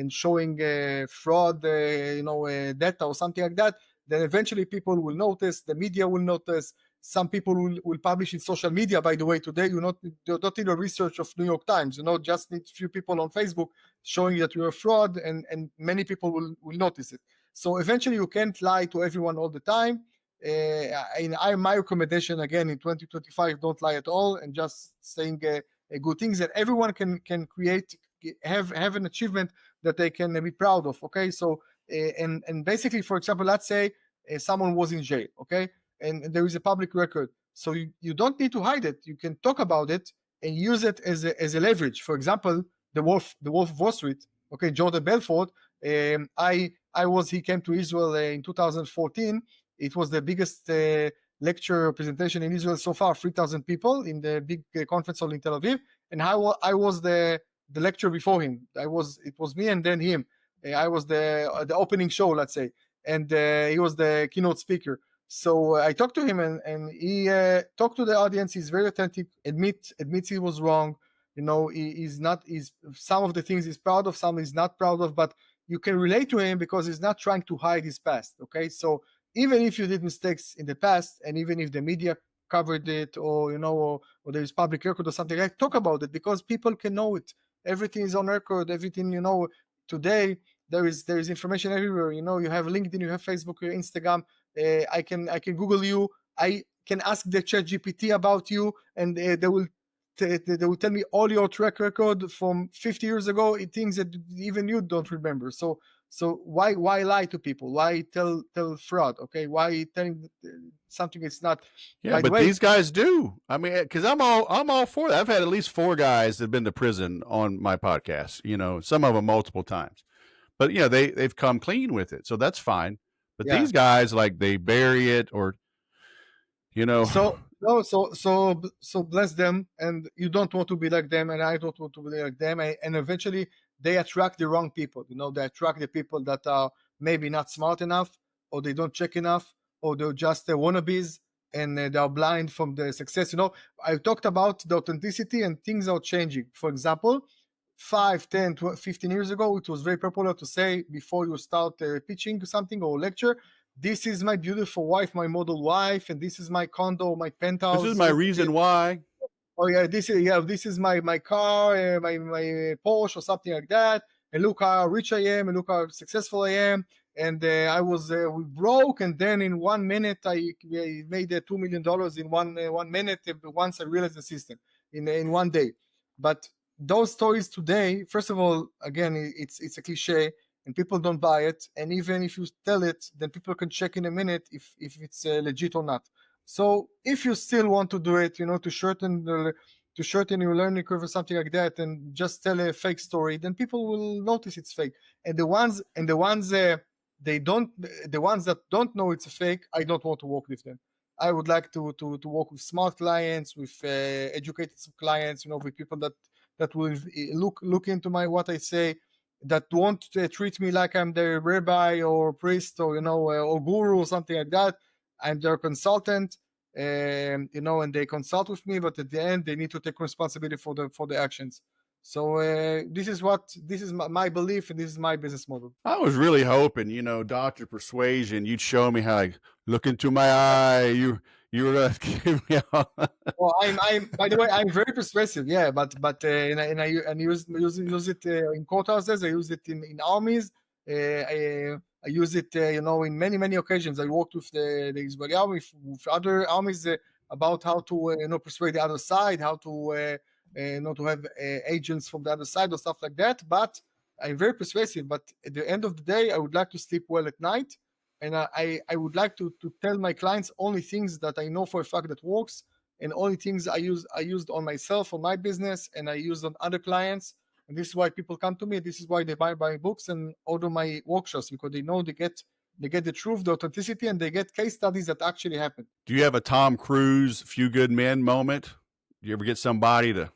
showing fraud, data or something like that, then eventually people will notice. The media will notice. Some people will publish in social media. By the way, today you don't need a research of New York Times. Just need a few people on Facebook showing that you're a fraud, and many people will notice it. So eventually you can't lie to everyone all the time. My recommendation again in 2025, don't lie at all, and just saying good things that everyone can create, have an achievement that they can be proud of. Okay, so and basically, for example, let's say someone was in jail, okay, and there is a public record, so you don't need to hide it. You can talk about it and use it as a leverage. For example, the Wolf of Wall Street, okay, Jordan Belfort. He came to Israel in 2014. It was the biggest lecture presentation in Israel so far, 3,000 people in the big conference hall in Tel Aviv. And I was the lecturer before him. It was me and then him. I was the opening show, let's say, and he was the keynote speaker. So I talked to him, and he talked to the audience. He's very authentic. Admits he was wrong. He's not. Some of the things he's proud of, some he's not proud of. But you can relate to him because he's not trying to hide his past. Okay, so even if you did mistakes in the past, and even if the media covered it, or or there is public record or something, like, talk about it, because people can know it. Everything is on record. Everything, today there is information everywhere. You have LinkedIn, you have Facebook, your Instagram. I can Google you. I can ask the Chat GPT about you, and they will tell me all your track record from 50 years ago, things that even you don't remember. So why lie to people? Why tell fraud? Okay, why telling something it's not? Yeah, By the but way, these guys do. I mean, because I'm all for that. I've had at least 4 guys that have been to prison on my podcast. Some of them multiple times, but they've come clean with it, so that's fine. But yeah. these guys, like, they bury it, or So no, so bless them, and you don't want to be like them, and I don't want to be like them, and eventually they attract the wrong people. They attract the people that are maybe not smart enough, or they don't check enough, or they're just wannabes, and they are blind from the success. I talked about the authenticity, and things are changing. For example, 5, 10, 12, 15 years ago, it was very popular to say, before you start pitching something or lecture, this is my beautiful wife, my model wife, and this is my condo, my penthouse. this is my Look at reason it. why. Oh yeah, this is my car, my Porsche or something like that. And look how rich I am, and look how successful I am. And I was broke, and then in 1 minute I made $2 million in 1 minute. Once I realized the system in 1 day. But those stories today, first of all, again, it's a cliche, and people don't buy it. And even if you tell it, then people can check in a minute if it's legit or not. So if you still want to do it, to shorten your learning curve or something like that, and just tell a fake story, then people will notice it's fake. And the ones the ones that don't know it's a fake, I don't want to work with them. I would like to work with smart clients, with educated clients, with people that will look into what I say, that won't treat me like I'm their rabbi or priest, or or guru or something like that. I'm their consultant, and they consult with me, but at the end they need to take responsibility for the actions. So this is my belief, and this is my business model. I was really hoping, Dr. Persuasion, you'd show me how, look into my eye. You were gonna give me all. Well, I'm by the way, I'm very persuasive, yeah, but and I use it in courthouses. I use it in armies. I use it, in many occasions. I worked with the Israeli army, with other armies, about how to persuade the other side, how to to have agents from the other side or stuff like that. But I'm very persuasive. But at the end of the day, I would like to sleep well at night, and I would like to tell my clients only things that I know for a fact that works, and only things I used on myself, on my business, and I used on other clients. And this is why people come to me. This is why they buy books and order my workshops, because they know they get the truth, the authenticity, and they get case studies that actually happen. Do you have a Tom Cruise Few Good Men moment? Do you ever get somebody to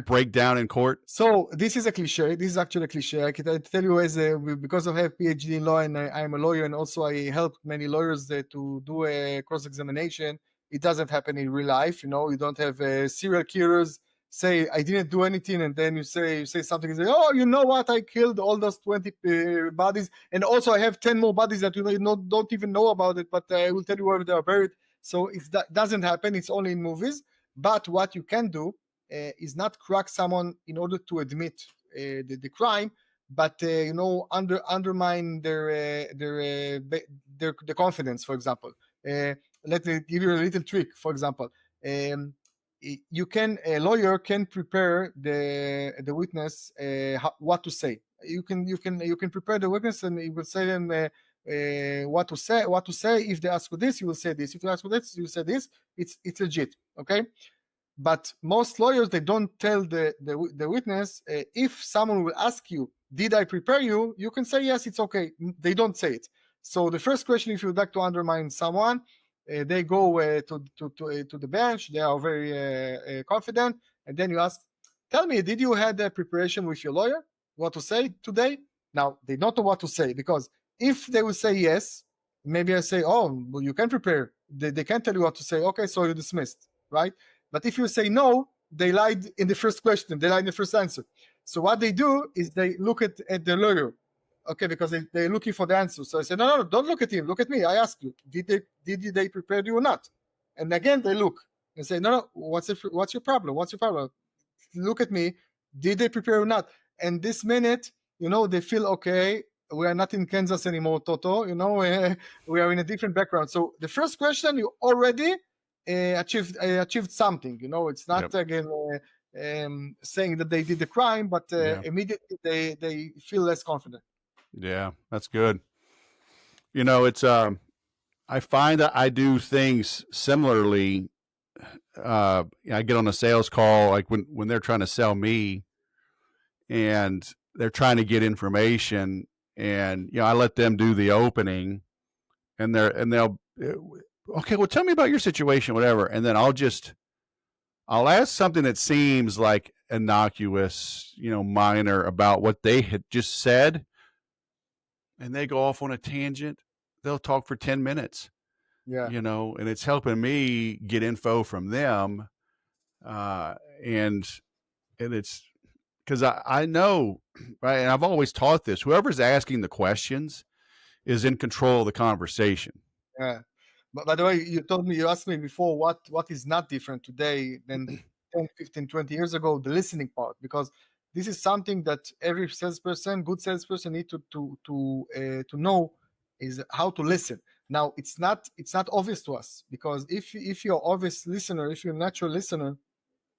break down in court? So this is a cliche. This is actually a cliche. I can tell you, because I have PhD in law, and I'm a lawyer, and also I help many lawyers to do a cross-examination. It doesn't happen in real life. You don't have serial killers say, I didn't do anything, and then you say something and say, oh, you know what, I killed all those 20 bodies, and also I have 10 more bodies that don't even know about it, but I will tell you where they are buried. So that doesn't happen. It's only in movies. But what you can do is not crack someone in order to admit the crime, but undermine their confidence. For example, let me give you a little trick. For example, a lawyer can prepare the witness what to say. You can prepare the witness, and you will say them what to say. If they ask for this, you will say this. If you ask for this, you will say this. It's legit. Okay. But most lawyers, they don't tell the witness. If someone will ask you, did I prepare you? You can say yes, it's okay. They don't say it. So the first question, if you would like to undermine someone, they go to the bench. They are very confident, and then you ask, tell me, did you have the preparation with your lawyer? What to say today? Now they don't know what to say, because if they will say yes, maybe I say, oh, well, you can prepare. They can't tell you what to say. Okay, so you're dismissed, right? But if you say no, they lied in the first question. They lied in the first answer. So what they do is they look at the lawyer. okay, because they're looking for the answer. So I said, no, don't look at him. Look at me. I asked you, did they prepare you or not? And again, they look and say, no, what's your problem? What's your problem? Look at me. Did they prepare or not? And this minute, they feel okay. We are not in Kansas anymore, Toto. We are in a different background. So the first question, you already achieved something. It's not again saying that they did the crime, but immediately they feel less confident. Yeah, that's good. It's I find that I do things similarly. I get on a sales call, like when they're trying to sell me, and they're trying to get information, and I let them do the opening, and they'll okay, well, tell me about your situation, whatever, and then I'll ask something that seems like innocuous, minor, about what they had just said, and they go off on a tangent. They'll talk for 10 minutes. Yeah. And it's helping me get info from them. And it's because I know, right? And I've always taught this: whoever's asking the questions is in control of the conversation. Yeah. But by the way, you asked me before what is not different today than 10, 15, 20 years ago, the listening part, because this is something that every good salesperson need to know, is how to listen. Now, it's not obvious to us, because if you're obvious listener, if you're a natural listener,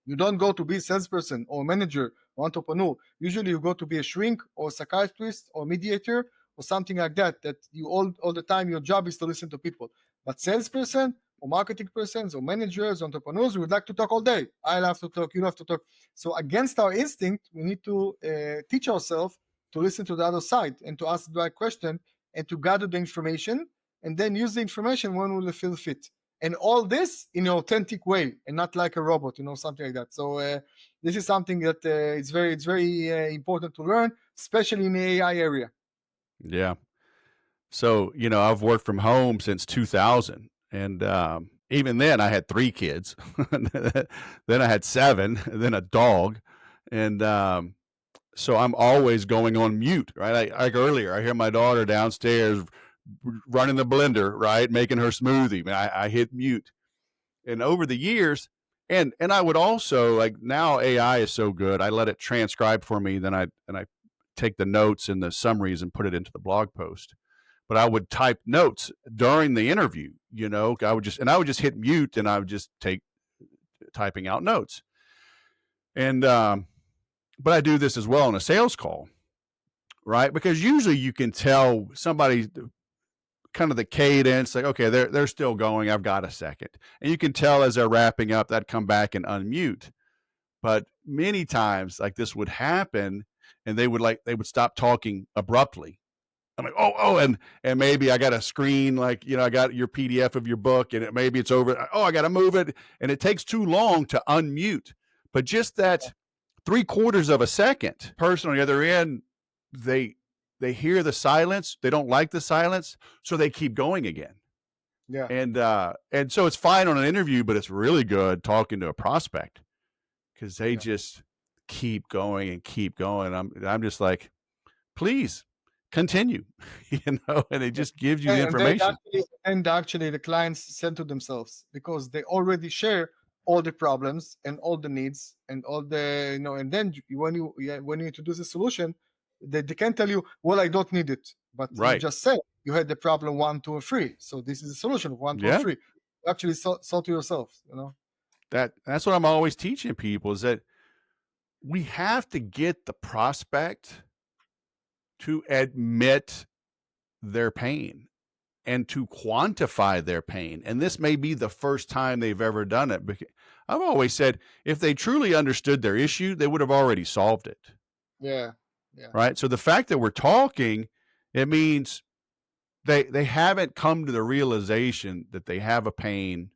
you don't go to be a salesperson or manager or entrepreneur. Usually you go to be a shrink or psychiatrist or mediator or something like that, that you all the time your job is to listen to people. But salesperson or marketing persons or managers, entrepreneurs, we would like to talk all day. I love to talk, you love to talk. So against our instinct, we need to teach ourselves to listen to the other side and to ask the right question and to gather the information and then use the information when we feel fit. And all this in an authentic way and not like a robot, something like that. So this is something that it's very important to learn, especially in the AI area. Yeah. So, I've worked from home since 2000. And even then, I had 3 kids. Then I had 7, then a dog. And so I'm always going on mute, right? Like earlier, I hear my daughter downstairs running the blender, right, making her smoothie. I hit mute. And over the years, and I would also, like, now AI is so good, I let it transcribe for me. Then I take the notes and the summaries and put it into the blog post. But I would type notes during the interview. I would just hit mute, and I would just take typing out notes. And but I do this as well on a sales call, right? Because usually you can tell somebody kind of the cadence, like, okay, they're still going. I've got a second. And you can tell as they're wrapping up, that come back and unmute. But many times, like, this would happen, and they would stop talking abruptly. I'm like, oh, and maybe I got a screen, like, I got your PDF of your book, and maybe it's over. Oh, I got to move it, and it takes too long to unmute. But just that 3/4 of a second, person on the other end, they hear the silence, they don't like the silence, so they keep going again. Yeah. And so it's fine on an interview, but it's really good talking to a prospect, because they just keep going and keep going. I'm just like, please continue, and it just gives you the information. And actually the clients send to themselves, because they already share all the problems and all the needs and all the, and then when you introduce a solution, they can tell you, well, I don't need it, but you just said you had the problem 1, 2, or 3, so this is a solution 1, 2, or 3. You actually solve to yourself. That's what I'm always teaching people, is that we have to get the prospect to admit their pain and to quantify their pain. And this may be the first time they've ever done it. I've always said, if they truly understood their issue, they would have already solved it. Yeah. Right. So the fact that we're talking, it means they haven't come to the realization that they have a pain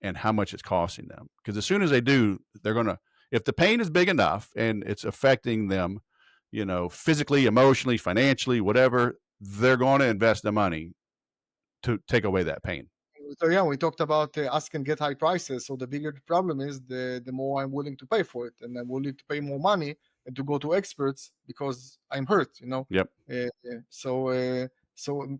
and how much it's costing them. Because as soon as they do, they're going to, if the pain is big enough and it's affecting them, physically, emotionally, financially, whatever, they're going to invest the money to take away that pain. So yeah, we talked about ask and get high prices. So the bigger the problem is, the more I'm willing to pay for it, and I'm willing to pay more money and to go to experts because I'm hurt, Yep. So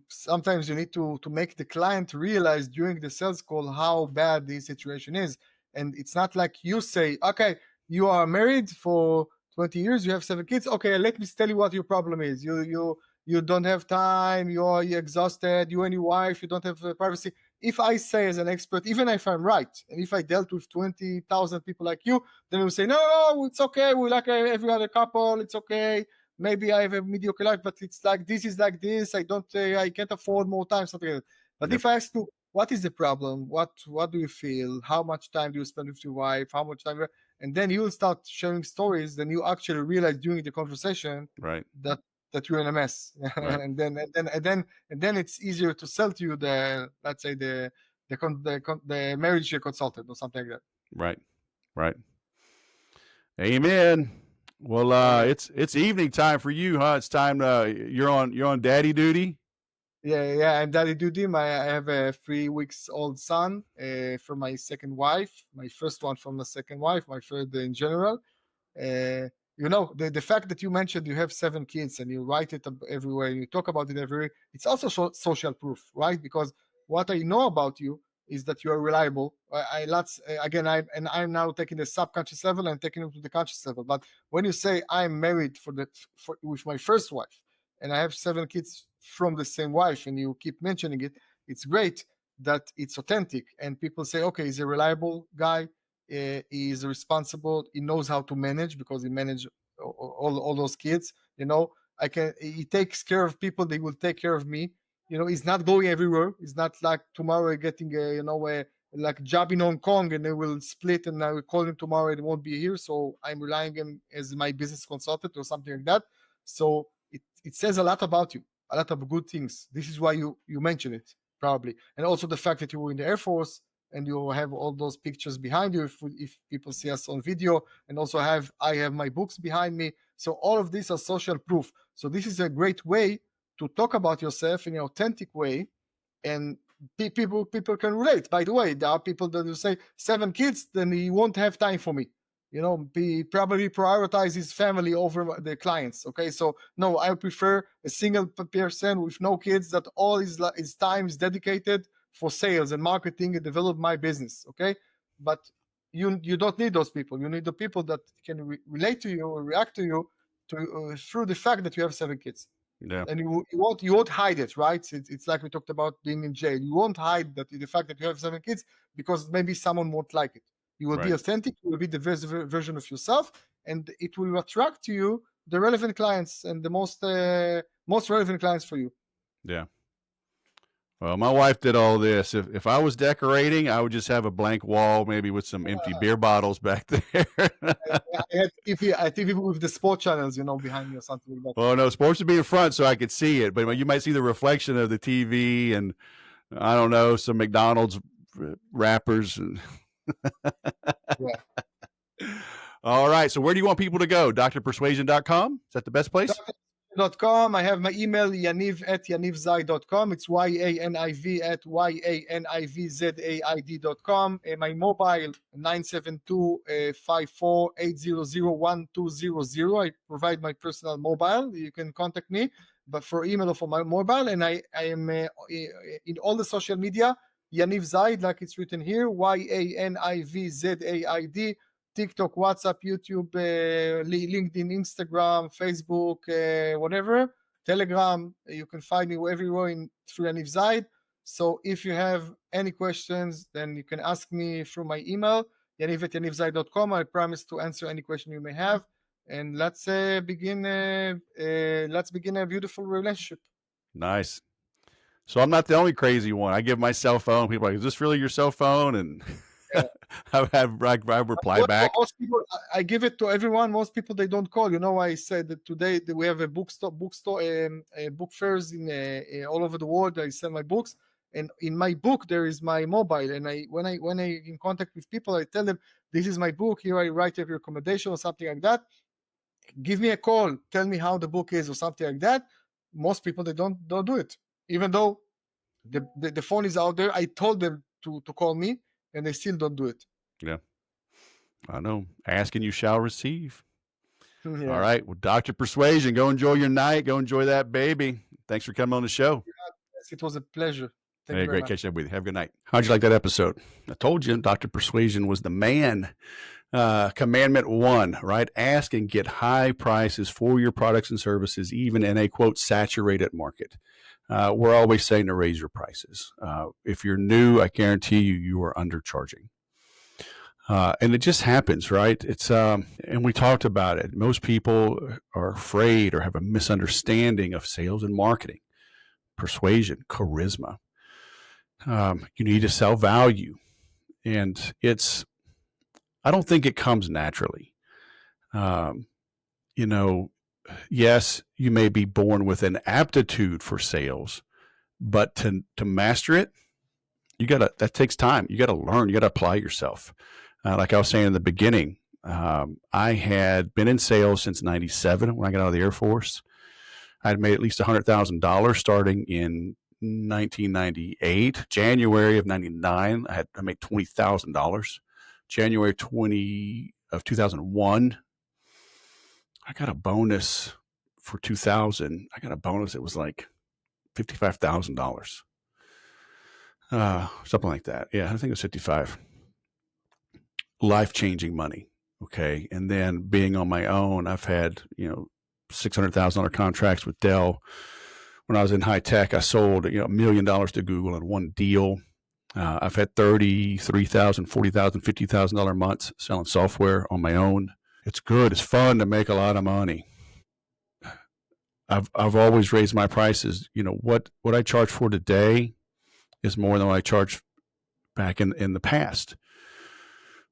sometimes you need to make the client realize during the sales call how bad the situation is. And it's not like you say, okay, you are married for 20 years, you have 7 kids. Okay, let me tell you what your problem is. You don't have time, you're exhausted, you and your wife, you don't have privacy. If I say as an expert, even if I'm right, and if I dealt with 20,000 people like you, then we say, no, it's okay, we like every other couple, it's okay. Maybe I have a mediocre life, but it's like this is like this. I can't afford more time, something like that. But Yep. if I ask you, what is the problem? What do you feel? How much time do you spend with your wife? How much time? And then you will start sharing stories. Then you actually realize during the conversation Right. that you're in a mess. Right. and then it's easier to sell to you the, let's say, the marriage consultant or something like that. Right. Right. Amen. Well, Okay. it's evening time for you, huh? It's time. You're on daddy duty. Yeah. And daddy duty. I have a 3 weeks old son from my second wife. My first one from the second wife. My third in general. Uh, the fact that you mentioned you have 7 kids and you write it everywhere, you talk about it everywhere, it's also social proof, right? Because what I know about you is that you are reliable. I'm now taking the subconscious level and taking it to the conscious level. But when you say I'm married with my first wife and I have 7 kids from the same wife, and you keep mentioning it, it's great that it's authentic and people say, okay, he's a reliable guy. He is responsible. He knows how to manage because he managed all those kids. He takes care of people. They will take care of me. He's not going everywhere. It's not like tomorrow getting like job in Hong Kong and they will split and I will call him tomorrow and he won't be here. So I'm relying on him as my business consultant or something like that. So it says a lot about you, a lot of good things. This is why you mention it probably, and also the fact that you were in the Air Force and you have all those pictures behind you if people see us on video, and also I have my books behind me. So all of these are social proof. So this is a great way to talk about yourself in an authentic way, and people can relate. By the way, there are people that will say 7 kids, then he won't have time for me. He probably prioritize his family over the clients. Okay, so no, I prefer a single person with no kids that all his time is dedicated for sales and marketing and develop my business. Okay, but you don't need those people. You need the people that can relate to you or react to you through the fact that you have 7 kids. Yeah. And you won't hide it, right? It's like we talked about being in jail. You won't hide that the fact that you have 7 kids because maybe someone won't like it. You will be Right. authentic. You will be the best version of yourself, and it will attract to you the relevant clients and the most relevant clients for you. Yeah. Well, my wife did all this. If I was decorating, I would just have a blank wall, maybe with some empty beer bottles back there. I had TV with the sport channels, behind me or something like that. Well, no, sports would be in front so I could see it, but you might see the reflection of the TV and I don't know, some McDonald's wrappers. Yeah. All right. So where do you want people to go? drpersuasion.com? Is that the best place? .com. I have my email, Yaniv@yanivzaid.com. It's YANIV@YANIVZAID.com. My mobile, 972-54-800-1200. I provide my personal mobile. You can contact me, but for email or for my mobile. And I am in all the social media, Yaniv Zaid, like it's written here, YANIVZAID. TikTok, WhatsApp, YouTube, LinkedIn, Instagram, Facebook, whatever, Telegram. You can find me everywhere through Yaniv Zaid. So if you have any questions, then you can ask me through my email, yaniv@yanivzaid.com. I promise to answer any question you may have. And let's begin a beautiful relationship. Nice. So I'm not the only crazy one. I give my cell phone. People are like, is this really your cell phone? And Yeah. I reply back. Most people, I give it to everyone. Most people they don't call. I said that today that we have a book fairs in all over the world. I sell my books, and in my book there is my mobile. And when I in contact with people, I tell them this is my book. Here I write a recommendation or something like that. Give me a call. Tell me how the book is or something like that. Most people they don't do it, even though the phone is out there. I told them to call me, and they still don't do it. Yeah. I know. Ask and you shall receive. All Yeah. right. Well, Dr. Persuasion, go enjoy your night. Go enjoy that baby. Thanks for coming on the show. Yes, it was a pleasure. Thank you Hey, very great much. catching up with you. Have a good night. How'd you like that episode? I told you Dr. Persuasion was the man. Commandment 1, right? Ask and get high prices for your products and services, even in a quote saturated market. We're always saying to raise your prices. If you're new, I guarantee you are undercharging. And it just happens, right? And we talked about it. Most people are afraid or have a misunderstanding of sales and marketing, persuasion, charisma. You need to sell value. And I don't think it comes naturally. Um, you know, yes, you may be born with an aptitude for sales, but to master it, that takes time. You gotta learn, you gotta apply yourself. Like I was saying in the beginning, I had been in sales since 97 when I got out of the Air Force. I had made at least $100,000 starting in 1998. January of 99, I made $20,000. January 2001, I got a bonus for 2000. I got a bonus. It was like $55,000. Something like that. Yeah, I think it was 55. Life-changing money. Okay. And then being on my own, I've had, $600,000 contracts with Dell. When I was in high tech, I sold, $1 million to Google in one deal. I've had $33,000, $40,000, $50,000 months selling software on my own. It's good. It's fun to make a lot of money. I've always raised my prices. What I charge for today is more than what I charged back in the past.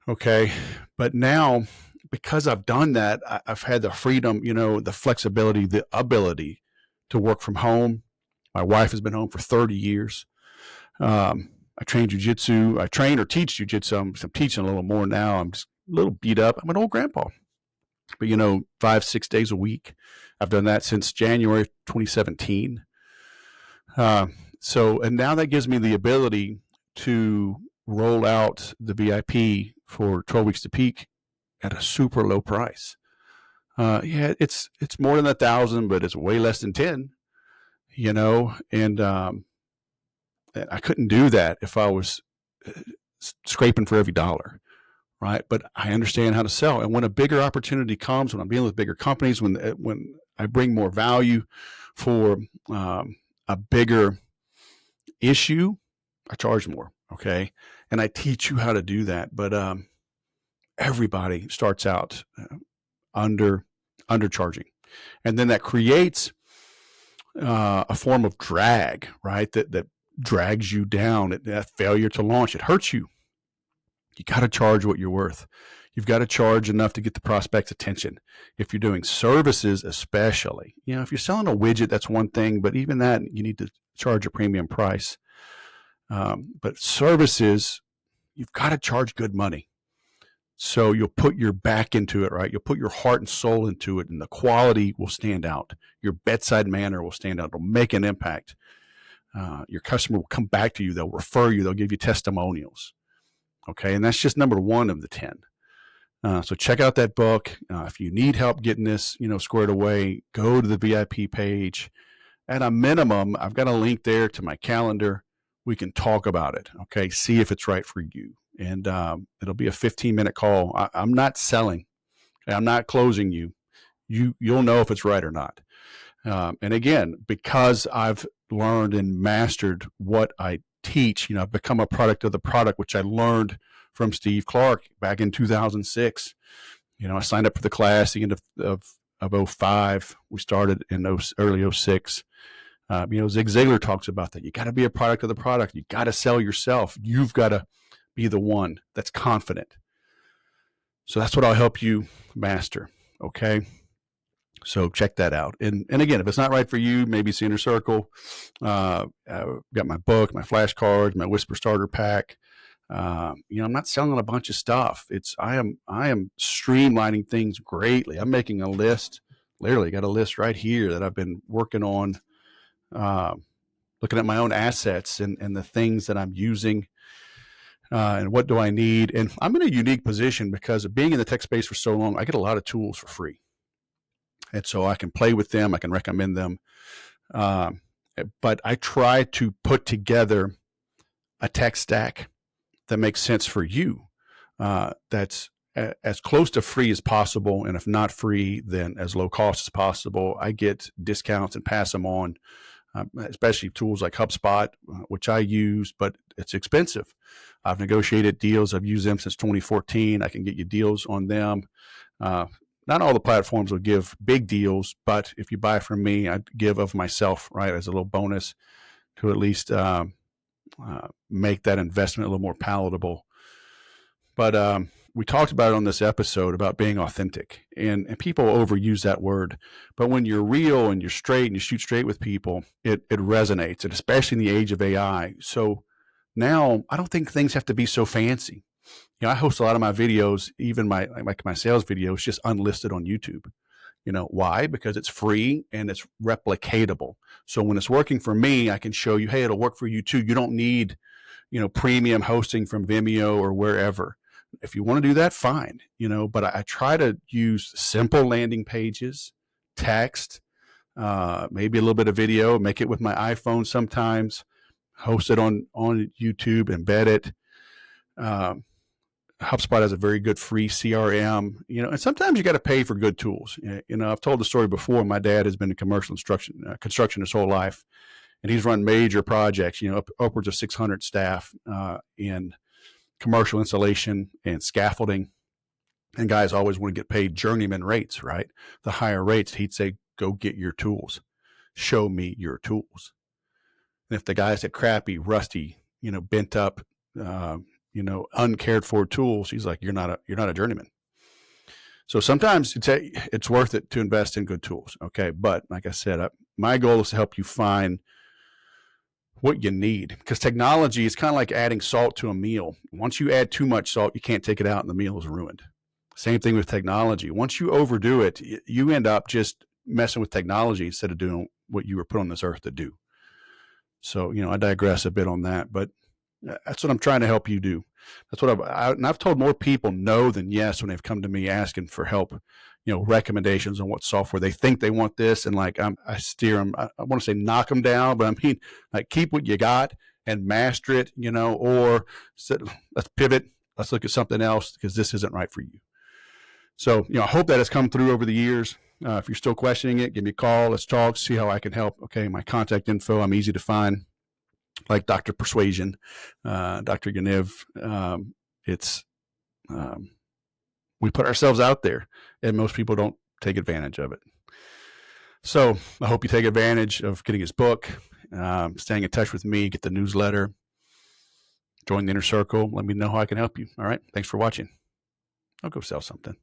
Okay. But now, because I've done that, I've had the freedom, the flexibility, the ability to work from home. My wife has been home for 30 years. I train jujitsu. I train or teach jujitsu. I'm teaching a little more now. I'm just a little beat up. I'm an old grandpa. But, 5-6 days a week. I've done that since January 2017. And now that gives me the ability to roll out the VIP for 12 weeks to peak at a super low price. It's more than 1,000, but it's way less than 10, and I couldn't do that if I was scraping for every dollar. Right. But I understand how to sell. And when a bigger opportunity comes, when I'm dealing with bigger companies, when I bring more value for a bigger issue, I charge more. Okay. And I teach you how to do that. But everybody starts out undercharging. And then that creates a form of drag, right? That drags you down. That failure to launch, it hurts you. You got to charge what you're worth. You've got to charge enough to get the prospect's attention. If you're doing services, especially, if you're selling a widget, that's one thing, but even that, you need to charge a premium price. But services, you've got to charge good money. So you'll put your back into it, right? You'll put your heart and soul into it, and the quality will stand out. Your bedside manner will stand out. It'll make an impact. Your customer will come back to you. They'll refer you. They'll give you testimonials. Okay, and that's just number 1 of the 10. So check out that book. If you need help getting this, squared away, go to the VIP page. At a minimum, I've got a link there to my calendar. We can talk about it. Okay, see if it's right for you. And it'll be a 15-minute call. I'm not selling. I'm not closing you. You'll know if it's right or not. And again, because I've learned and mastered what I teach, I've become a product of the product, which I learned from Steve Clark back in 2006. I signed up for the class the end of 05. We started in early 06. Zig Ziglar talks about that. You got to be a product of the product. You got to sell yourself. You've got to be the one that's confident. So that's what I'll help you master. Okay. So check that out. And again, if it's not right for you, maybe it's Inner Circle. Got my book, my flashcards, my Whisper Starter Pack. I'm not selling a bunch of stuff. I am streamlining things greatly. I'm making a list. Literally got a list right here that I've been working on, looking at my own assets and the things that I'm using. And what do I need? And I'm in a unique position because of being in the tech space for so long. I get a lot of tools for free. And so I can play with them. I can recommend them. But I try to put together a tech stack that makes sense for you. That's as close to free as possible. And if not free, then as low cost as possible. I get discounts and pass them on, especially tools like HubSpot, which I use, but it's expensive. I've negotiated deals. I've used them since 2014. I can get you deals on them. Not all the platforms will give big deals, but if you buy from me, I give of myself, right, as a little bonus to at least make that investment a little more palatable. But we talked about it on this episode about being authentic, and people overuse that word. But when you're real and you're straight and you shoot straight with people, it resonates, and especially in the age of AI. So now I don't think things have to be so fancy. I host a lot of my videos, even my sales videos, just unlisted on YouTube. Why? Because it's free and it's replicatable. So when it's working for me, I can show you, hey, it'll work for you too. You don't need, premium hosting from Vimeo or wherever. If you want to do that, fine. But I try to use simple landing pages, text, maybe a little bit of video, make it with my iPhone sometimes, host it on YouTube, embed it. HubSpot has a very good free CRM, and sometimes you got to pay for good tools. I've told the story before. My dad has been in commercial construction his whole life, and he's run major projects, upwards of 600 staff in commercial installation and scaffolding. And guys always want to get paid journeyman rates, right? The higher rates, he'd say, go get your tools. Show me your tools. And if the guy's at crappy, rusty, bent up, uncared for tools, he's like, you're not a journeyman. So sometimes it's worth it to invest in good tools. Okay. But like I said, my goal is to help you find what you need, because technology is kind of like adding salt to a meal. Once you add too much salt, you can't take it out and the meal is ruined. Same thing with technology. Once you overdo it, you end up just messing with technology instead of doing what you were put on this earth to do. So, I digress a bit on that, but that's what I'm trying to help you do. That's what I've told more people no than yes when they've come to me asking for help, recommendations on what software they think they want this. And like, I steer them, I want to say knock them down, but I mean, like, keep what you got and master it, or let's pivot. Let's look at something else because this isn't right for you. So, I hope that has come through over the years. If you're still questioning it, give me a call. Let's talk, see how I can help. Okay. My contact info, I'm easy to find. Like Dr. Persuasion, Dr. Yaniv. We put ourselves out there, and most people don't take advantage of it. So I hope you take advantage of getting his book, staying in touch with me, get the newsletter, join the inner circle. Let me know how I can help you. All right. Thanks for watching. I'll go sell something.